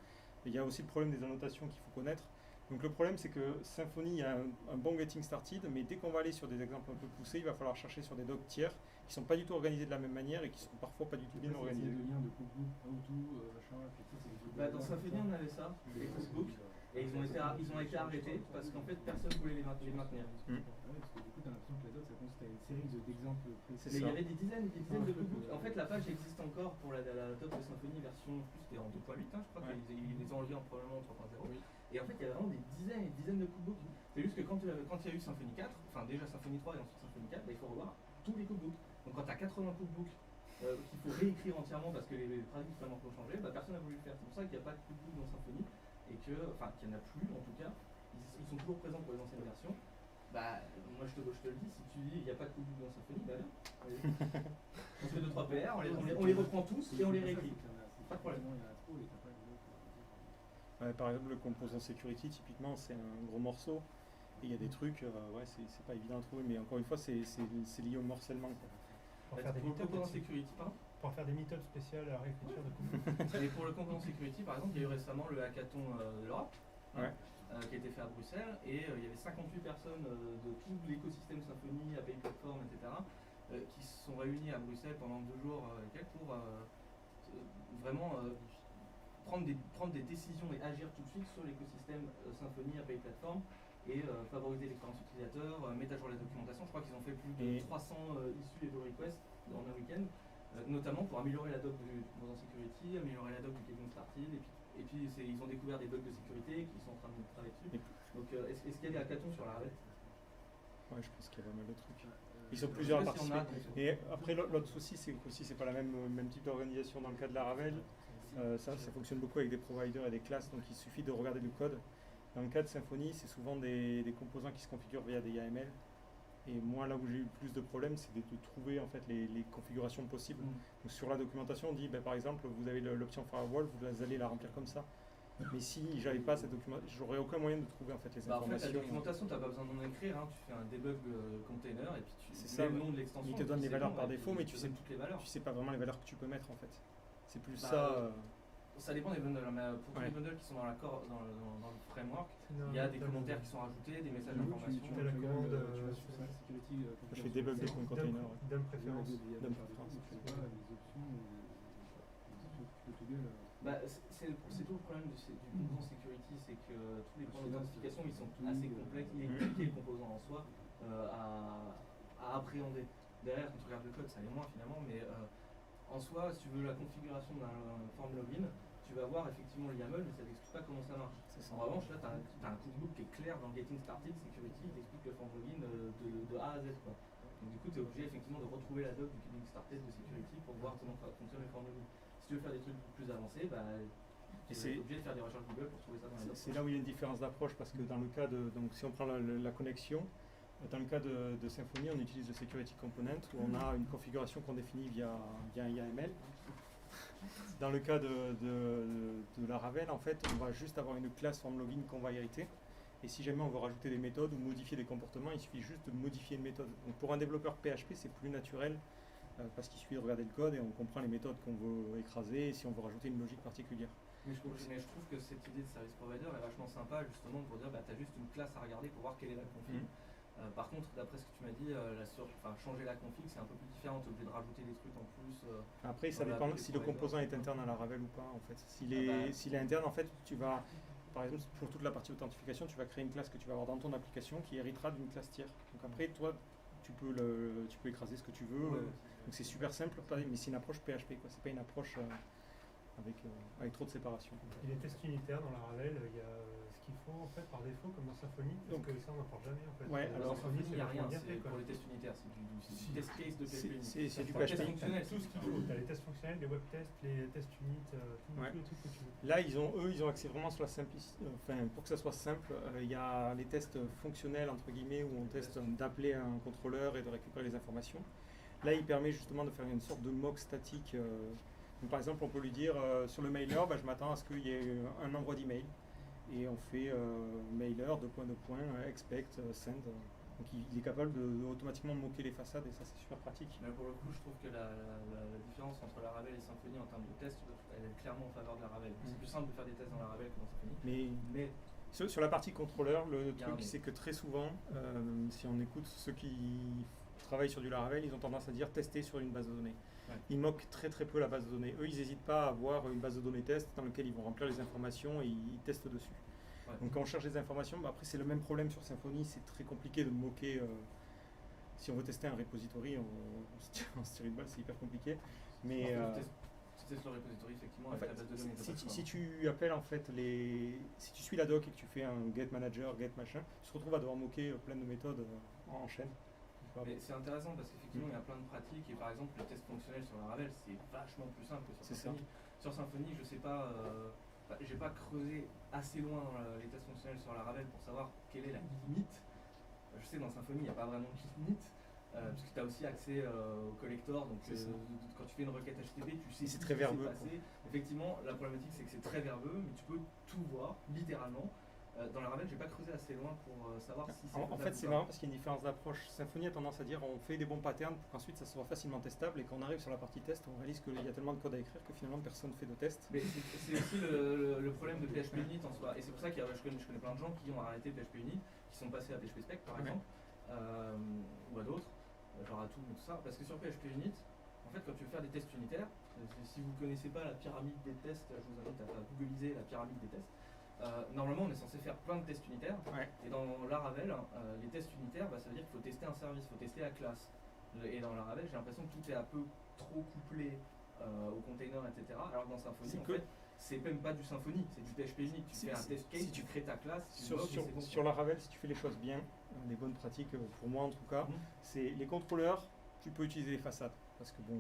Et il y a aussi le problème des annotations qu'il faut connaître. Donc le problème, c'est que Symfony a un bon getting started, mais dès qu'on va aller sur des exemples un peu poussés, il va falloir chercher sur des docs tiers qui ne sont pas du tout organisés de la même manière et qui sont parfois pas du tout bien organisés. C'est des liens de cookbook, how to, machin, Dans Symfony, on avait ça, les cookbooks. Et ils ont été arrêtés parce qu'en fait personne ne voulait les maintenir. Parce que du coup, t'as l'impression que la doc, ça consiste à une série d'exemples précis. Mais il y avait des dizaines de cookbooks. En fait, la page existe encore pour la doc de Symfony version, c'était en 2.8, je crois qu'ils les ont enlevés probablement en 3.0. Et en fait, il y avait vraiment des dizaines et des dizaines de cookbooks. C'est juste que quand il y a eu Symfony 4, enfin déjà Symfony 3 et ensuite Symfony 4, il faut revoir tous les cookbooks. Donc quand tu as 80 cookbooks qu'il faut réécrire entièrement parce que les pratiques vraiment ont changé, personne n'a voulu le faire. C'est pour ça qu'il n'y a pas de cookbook dans Symfony et qu'il n'y en a plus en tout cas. Ils sont toujours présents pour les anciennes versions. Moi je te le dis, si tu dis il n'y a pas de cookbook dans Symfony, viens. On fait 2-3 PR, on les reprend tous et on les réécrit. Pas de problème. Par exemple, le composant security, typiquement, c'est un gros morceau. Et il y a des trucs, c'est pas évident à trouver, mais encore une fois, c'est lié au morcellement. Pour faire des composant security, pardon. Pour faire des méthodes spéciales à réécriture de cookbook. Et pour le composant security, par exemple, il y a eu récemment le hackathon de l'Europe. Qui a été fait à Bruxelles, et il y avait 58 personnes de tout l'écosystème Symfony, API Platform, etc., qui se sont réunies à Bruxelles pendant 2 jours pour vraiment prendre des décisions et agir tout de suite sur l'écosystème Symfony, API Platform, et favoriser l'expérience utilisateur, mettre à jour la documentation. Je crois qu'ils ont fait plus de 300 issues et pull requests en un week-end, notamment pour améliorer la doc du composant security, améliorer la doc du Getting Started, et puis ils ont découvert des bugs de sécurité qu'ils sont en train de travailler dessus. Donc est-ce qu'il y a des hackathons sur la Ravel? Ouais, je pense qu'il y a pas mal de trucs. Ils sont plusieurs à participer. Et après, l'autre souci, c'est qu'aussi, c'est pas la même type d'organisation dans le cas de la Ravel. Ça fonctionne beaucoup avec des providers et des classes, donc il suffit de regarder le code. Dans le cas de Symfony, c'est souvent des composants qui se configurent via des YAML. Et moi, là où j'ai eu le plus de problèmes, c'est de trouver en fait les configurations possibles. Donc, sur la documentation, on dit, par exemple, vous avez l'option firewall, vous allez la remplir comme ça. Mais si j'avais pas cette documentation, j'aurais aucun moyen de trouver en fait les informations. En fait, la documentation, tu n'as pas besoin d'en écrire. Tu fais un debug container et puis tu mets le nom de l'extension. Il te donne les valeurs par défaut, mais tu sais toutes les valeurs. Tu sais pas vraiment les valeurs que tu peux mettre en fait. C'est plus ça. Ça dépend des bundles, mais pour tous les bundles qui sont dans le framework, il y a des commentaires qui sont rajoutés, des messages d'information. Tu fais la commande je fais debug des containers. Donne préférence. C'est tout le problème du composant security, c'est que tous les points d'authentification ils sont assez complexes, il est compliqué le composant en soi à appréhender. Derrière, quand tu regardes le code, ça allait moins finalement, mais en soi, si tu veux la configuration d'un form login, tu vas voir effectivement le YAML, mais ça t'explique pas comment ça marche. En revanche, là, tu as un cookbook qui est clair dans Getting Started Security, il t'explique le form login de A à Z. Donc du coup, tu es obligé effectivement de retrouver la doc du Getting Started de Security pour voir comment fonctionne le form login. Si tu veux faire des trucs plus avancés, tu es obligé de faire des recherches Google pour trouver ça dans la doc. C'est là où il y a une différence d'approche, parce que dans le cas de, donc si on prend la connexion, dans le cas de Symfony, on utilise le Security Component où on a une configuration qu'on définit via un YAML. Dans le cas de la Ravel, en fait, on va juste avoir une classe form login qu'on va hériter. Et si jamais on veut rajouter des méthodes ou modifier des comportements, il suffit juste de modifier une méthode. Donc pour un développeur PHP, c'est plus naturel parce qu'il suffit de regarder le code et on comprend les méthodes qu'on veut écraser et si on veut rajouter une logique particulière. Mais je trouve que cette idée de service provider est vachement sympa justement pour dire tu as juste une classe à regarder pour voir quelle est la config. Par contre, d'après ce que tu m'as dit, changer la config c'est un peu plus différent, tu es obligé de rajouter des trucs en plus. Après, ça dépend si le composant est interne à la Ravel ou pas en fait. S'il est interne, en fait, tu vas, par exemple, pour toute la partie authentification, tu vas créer une classe que tu vas avoir dans ton application qui héritera d'une classe tiers. Donc après, toi, tu peux écraser ce que tu veux. Donc c'est super simple, mais c'est une approche PHP, quoi. C'est pas une approche avec trop de séparation. Et les tests unitaires dans la Ravel, il y a ce qu'il faut en fait par défaut comme dans Symfony, parce que ça on n'en parle jamais en fait. Ouais, alors Symfony, il n'y a rien pour les tests unitaires, c'est du test case de PHP. C'est du PHP. PHP. Fonctionnel, tout ce qu'il faut. Tu as les tests fonctionnels, les web tests, les tests unit, tous les trucs que tu veux. Là, ils ont axé vraiment sur la simplicité. Enfin, pour que ça soit simple, il y a les tests fonctionnels entre guillemets où on teste d'appeler un contrôleur et de récupérer les informations. Là, il permet justement de faire une sorte de mock statique. Donc, par exemple, on peut lui dire sur le mailer, je m'attends à ce qu'il y ait un envoi d'email. Et on fait mailer, expect, send. Donc il est capable de automatiquement moquer les façades et ça c'est super pratique. Mais pour le coup, je trouve que la différence entre la Ravel et Symfony en termes de tests, elle est clairement en faveur de la Ravel. C'est plus simple de faire des tests dans la Ravel que dans Symfony. Mais sur la partie contrôleur, le truc c'est que très souvent, si on écoute ceux qui travaillent sur du Laravel, ils ont tendance à dire tester sur une base de données. Ouais. Ils moquent très très peu la base de données. Eux, ils n'hésitent pas à avoir une base de données test dans laquelle ils vont remplir les informations et ils testent dessus. Ouais. Donc quand on cherche des informations, après c'est le même problème sur Symfony, c'est très compliqué de moquer. Si on veut tester un repository, on se tire une balle, c'est hyper compliqué. Mais Tu testes le repository effectivement en avec fait, la base de données. si tu appelles en fait si tu suis la doc et que tu fais un get manager, get machin, tu te retrouves à devoir moquer plein de méthodes en chaîne. Mais c'est intéressant parce qu'effectivement il y a plein de pratiques et par exemple le test fonctionnel sur Laravel c'est vachement plus simple que sur Symfony. Sur Symfony je sais pas, j'ai pas creusé assez loin dans les tests fonctionnels sur Laravel pour savoir quelle est la limite. Je sais que dans Symfony il n'y a pas vraiment de limite. Parce que tu as aussi accès au collector, donc quand tu fais une requête HTTP, tu sais c'est ce très qui verbeux, s'est passé. Effectivement, la problématique c'est que c'est très verbeux, mais tu peux tout voir, littéralement. Dans la Laravel, j'ai pas creusé assez loin pour savoir si c'est. En fait, c'est marrant parce qu'il y a une différence d'approche. Symfony a tendance à dire on fait des bons patterns pour qu'ensuite ça soit facilement testable, et quand on arrive sur la partie test, on réalise qu'il y a tellement de code à écrire que finalement personne ne fait de test. Mais c'est aussi le problème de PHP Unit en soi. Et c'est pour ça que je connais plein de gens qui ont arrêté PHP Unit, qui sont passés à PHP Spec par exemple, ou à d'autres. Genre à tout et tout ça, parce que sur PHP Unit, en fait quand tu veux faire des tests unitaires, si vous ne connaissez pas la pyramide des tests, je vous invite à googliser la pyramide des tests. Normalement on est censé faire plein de tests unitaires, et dans Laravel, les tests unitaires, ça veut dire qu'il faut tester un service, il faut tester la classe. Et dans Laravel, j'ai l'impression que tout est un peu trop couplé au container, etc. Alors que dans Symfony, en fait, c'est même pas du Symfony, c'est du PHP Unit. Tu fais un test case, tu crées ta classe, sur Laravel, si tu fais les choses bien, les bonnes pratiques, pour moi en tout cas, c'est les contrôleurs, tu peux utiliser les façades. Parce que bon,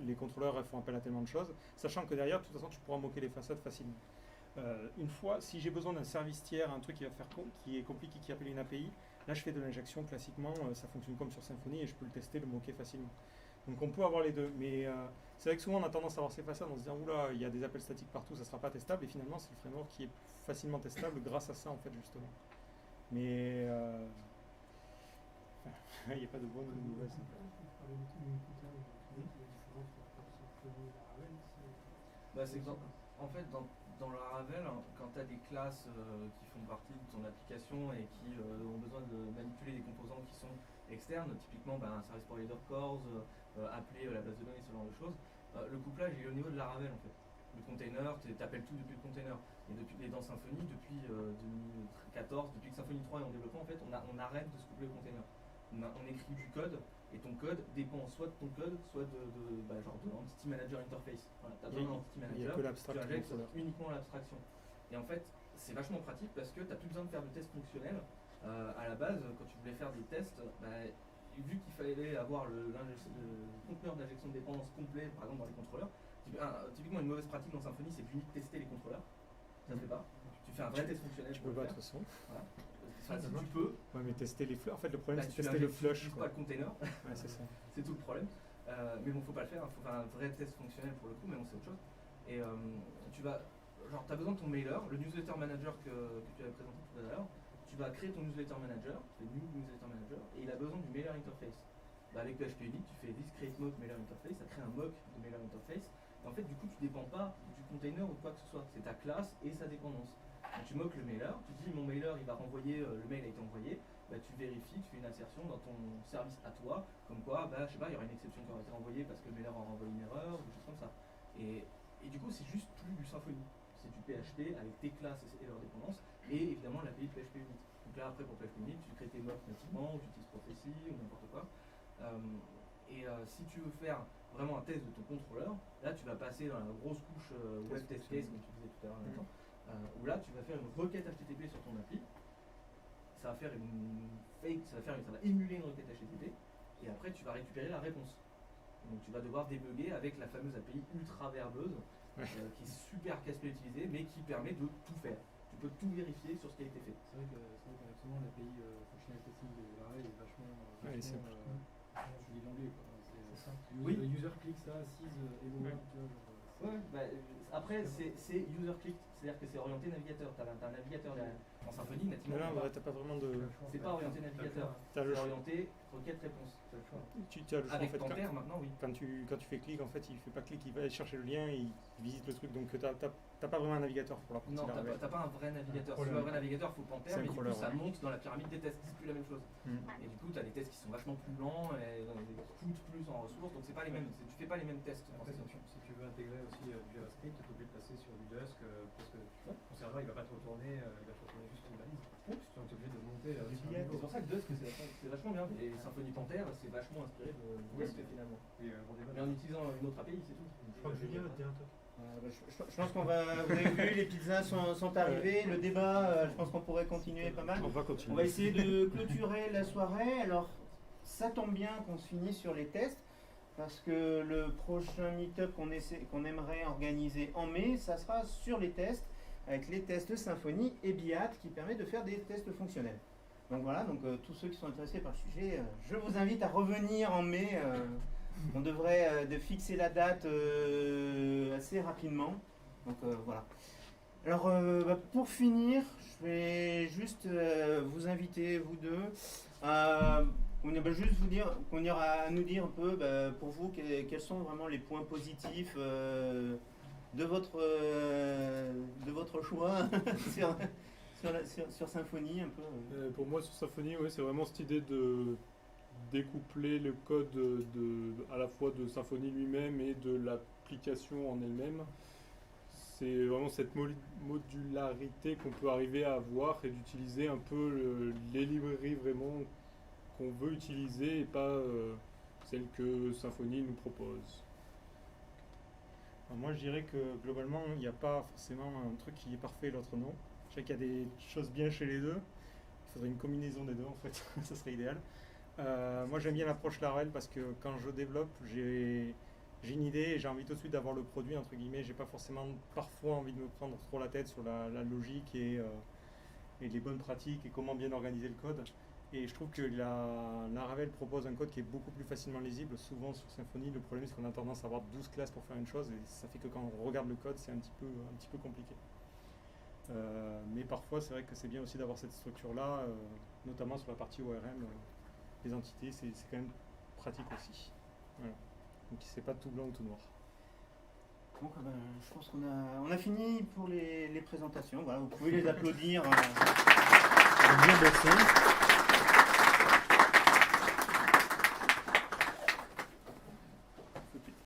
les contrôleurs font appel à tellement de choses, sachant que derrière, de toute façon, tu pourras moquer les façades facilement. Une fois, si j'ai besoin d'un service tiers, un truc qui va faire qui est compliqué, qui appelle une API, là je fais de l'injection classiquement, ça fonctionne comme sur Symfony et je peux le tester, le moquer facilement. Donc on peut avoir les deux, mais c'est vrai que souvent on a tendance à avoir ces façades en se disant oula, il y a des appels statiques partout, ça ne sera pas testable, et finalement c'est le framework qui est facilement testable grâce à ça en fait justement. Mais il n'y a pas de bonne ou de mauvaise. En fait, dans Laravel, quand tu as des classes qui font partie de ton application et qui ont besoin de manipuler des composants qui sont externes, typiquement un service provider cores, appeler la base de données, ce genre de choses, le couplage est au niveau de Laravel en fait. Le container, tu appelles tout depuis le container. Et dans Symfony, depuis 2014, depuis que Symfony 3 est en développement, en fait, on arrête de se coupler au container. On écrit du code, et ton code dépend soit de ton code, soit de l'Entity Manager Interface. Voilà, tu as besoin d'un Entity Manager, tu injectes uniquement l'abstraction. Et en fait, c'est vachement pratique parce que tu n'as plus besoin de faire de tests fonctionnels. À la base, quand tu voulais faire des tests, vu qu'il fallait avoir le conteneur d'injection de dépendance complet, par exemple dans les contrôleurs, typiquement une mauvaise pratique dans Symfony, c'est d'uniquement tester les contrôleurs. Ça ne fait pas. Tu fais un vrai test fonctionnel. Tu peux pas de toute façon. Voilà. Si tu peux. Ouais, mais tester les flush. En fait, le problème c'est tester le flush. Pas le container. Ouais, c'est ça. C'est tout le problème. Mais bon, faut pas le faire. Il faut faire un vrai test fonctionnel pour le coup, mais bon, c'est autre chose. Et tu as besoin de ton mailer, le newsletter manager que tu avais présenté tout à l'heure. Tu vas créer ton newsletter manager, tu fais new newsletter manager, et il a besoin du mailer interface. Avec PHP Unit, tu fais this create mock mailer interface, ça crée un mock de mailer interface. Et en fait, du coup, tu dépends pas du container ou quoi que ce soit. C'est ta classe et sa dépendance. Donc, tu moques le mailer, tu dis mon mailer il va renvoyer, le mail a été envoyé, tu vérifies, tu fais une insertion dans ton service à toi, comme quoi, je sais pas, il y aura une exception qui aura été renvoyée parce que le mailer aura envoyé une erreur, ou des choses comme ça. Et du coup, c'est juste plus du Symfony. C'est du PHP avec tes classes et leurs dépendances, et évidemment l'API de PHP Unit. Donc là, après, pour PHP Unit, tu crées tes mocks nativement, ou tu utilises Prophecy, ou n'importe quoi. Si tu veux faire vraiment un test de ton contrôleur, là, tu vas passer dans la grosse couche web test case, comme tu disais tout à l'heure, où là, tu vas faire une requête HTTP sur ton appli. Ça va faire ça va émuler une requête HTTP, et après, tu vas récupérer la réponse. Donc, tu vas devoir débugger avec la fameuse API ultra verbeuse, qui est super casse-pied à utiliser, mais qui permet de tout faire. Tu peux tout vérifier sur ce qui a été fait. C'est vrai qu'effectivement l'API functional testing de Laravel est vachement je lis l'anglais quoi. C'est ça. User click ça, assise et tu vois. Après c'est user click, c'est-à-dire que c'est orienté navigateur. T'as un navigateur derrière. En Symfony, nativement. Non, t'as pas vraiment de. C'est pas orienté navigateur. C'est orienté requête-réponse. Tu as le choix avec en fait. Panther maintenant, oui. Quand tu fais clic, en fait, il fait pas clic, il va aller chercher le lien et il visite le truc. Donc t'as pas vraiment un navigateur pour la partie. Non, t'as pas un vrai navigateur. Si tu veux un vrai navigateur, il faut Panther, mais du coup ça monte dans la pyramide des tests. C'est plus la même chose. Et du coup, t'as des tests qui sont vachement plus lents et qui coûtent plus en ressources. Donc c'est pas les mêmes. Tu fais pas les mêmes tests. Après, si tu veux intégrer aussi du JavaScript, tu es obligé de passer sur du Dusk parce parce que ton serveur il va pas te retourner, il va te retourner juste une balise. Donc tu es obligé de monter sur un niveau. C'est pour ça que Dusk c'est vachement bien. Et Symfony Panther c'est vachement inspiré de Dusk finalement. Et on débat. Mais en utilisant une autre API, c'est tout. Je crois que Julien va te dire un truc. Je pense qu'on va. Vous avez vu, les pizzas sont arrivées. Le débat, je pense qu'on pourrait continuer pas mal. On va On continuer. va essayer de clôturer la soirée. Alors, ça tombe bien qu'on se finisse sur les tests. Parce que le prochain meet-up qu'on aimerait organiser en mai, ça sera sur les tests, avec les tests Symfony et BIAT qui permet de faire des tests fonctionnels. Donc voilà, donc tous ceux qui sont intéressés par le sujet, je vous invite à revenir en mai. On devrait de fixer la date assez rapidement. Donc voilà. Alors pour finir, je vais juste vous inviter, vous deux, à juste vous dire, à nous dire un peu pour vous quels sont vraiment les points positifs de votre choix sur Symfony un peu. Pour moi, sur Symfony, ouais, c'est vraiment cette idée de découpler le code à la fois de Symfony lui-même et de l'application en elle-même. C'est vraiment cette modularité qu'on peut arriver à avoir et d'utiliser un peu les librairies vraiment qu'on veut utiliser et pas celles que Symfony nous propose. Alors moi je dirais que globalement il n'y a pas forcément un truc qui est parfait et l'autre non. Je sais qu'il y a des choses bien chez les deux. Il faudrait une combinaison des deux en fait, ça serait idéal. Moi j'aime bien l'approche Laravel parce que quand je développe j'ai une idée et j'ai envie tout de suite d'avoir le produit entre guillemets. J'ai pas forcément parfois envie de me prendre trop la tête sur la logique et les bonnes pratiques et comment bien organiser le code. Et je trouve que Laravel propose un code qui est beaucoup plus facilement lisible. Souvent sur Symfony, le problème c'est qu'on a tendance à avoir 12 classes pour faire une chose et ça fait que quand on regarde le code, c'est un petit peu compliqué. Mais parfois, c'est vrai que c'est bien aussi d'avoir cette structure-là, notamment sur la partie ORM. Les entités, c'est quand même pratique aussi. Voilà. Donc c'est pas tout blanc ou tout noir. Donc, je pense qu'on a fini pour les présentations. Voilà, vous pouvez les applaudir. Bien bossé.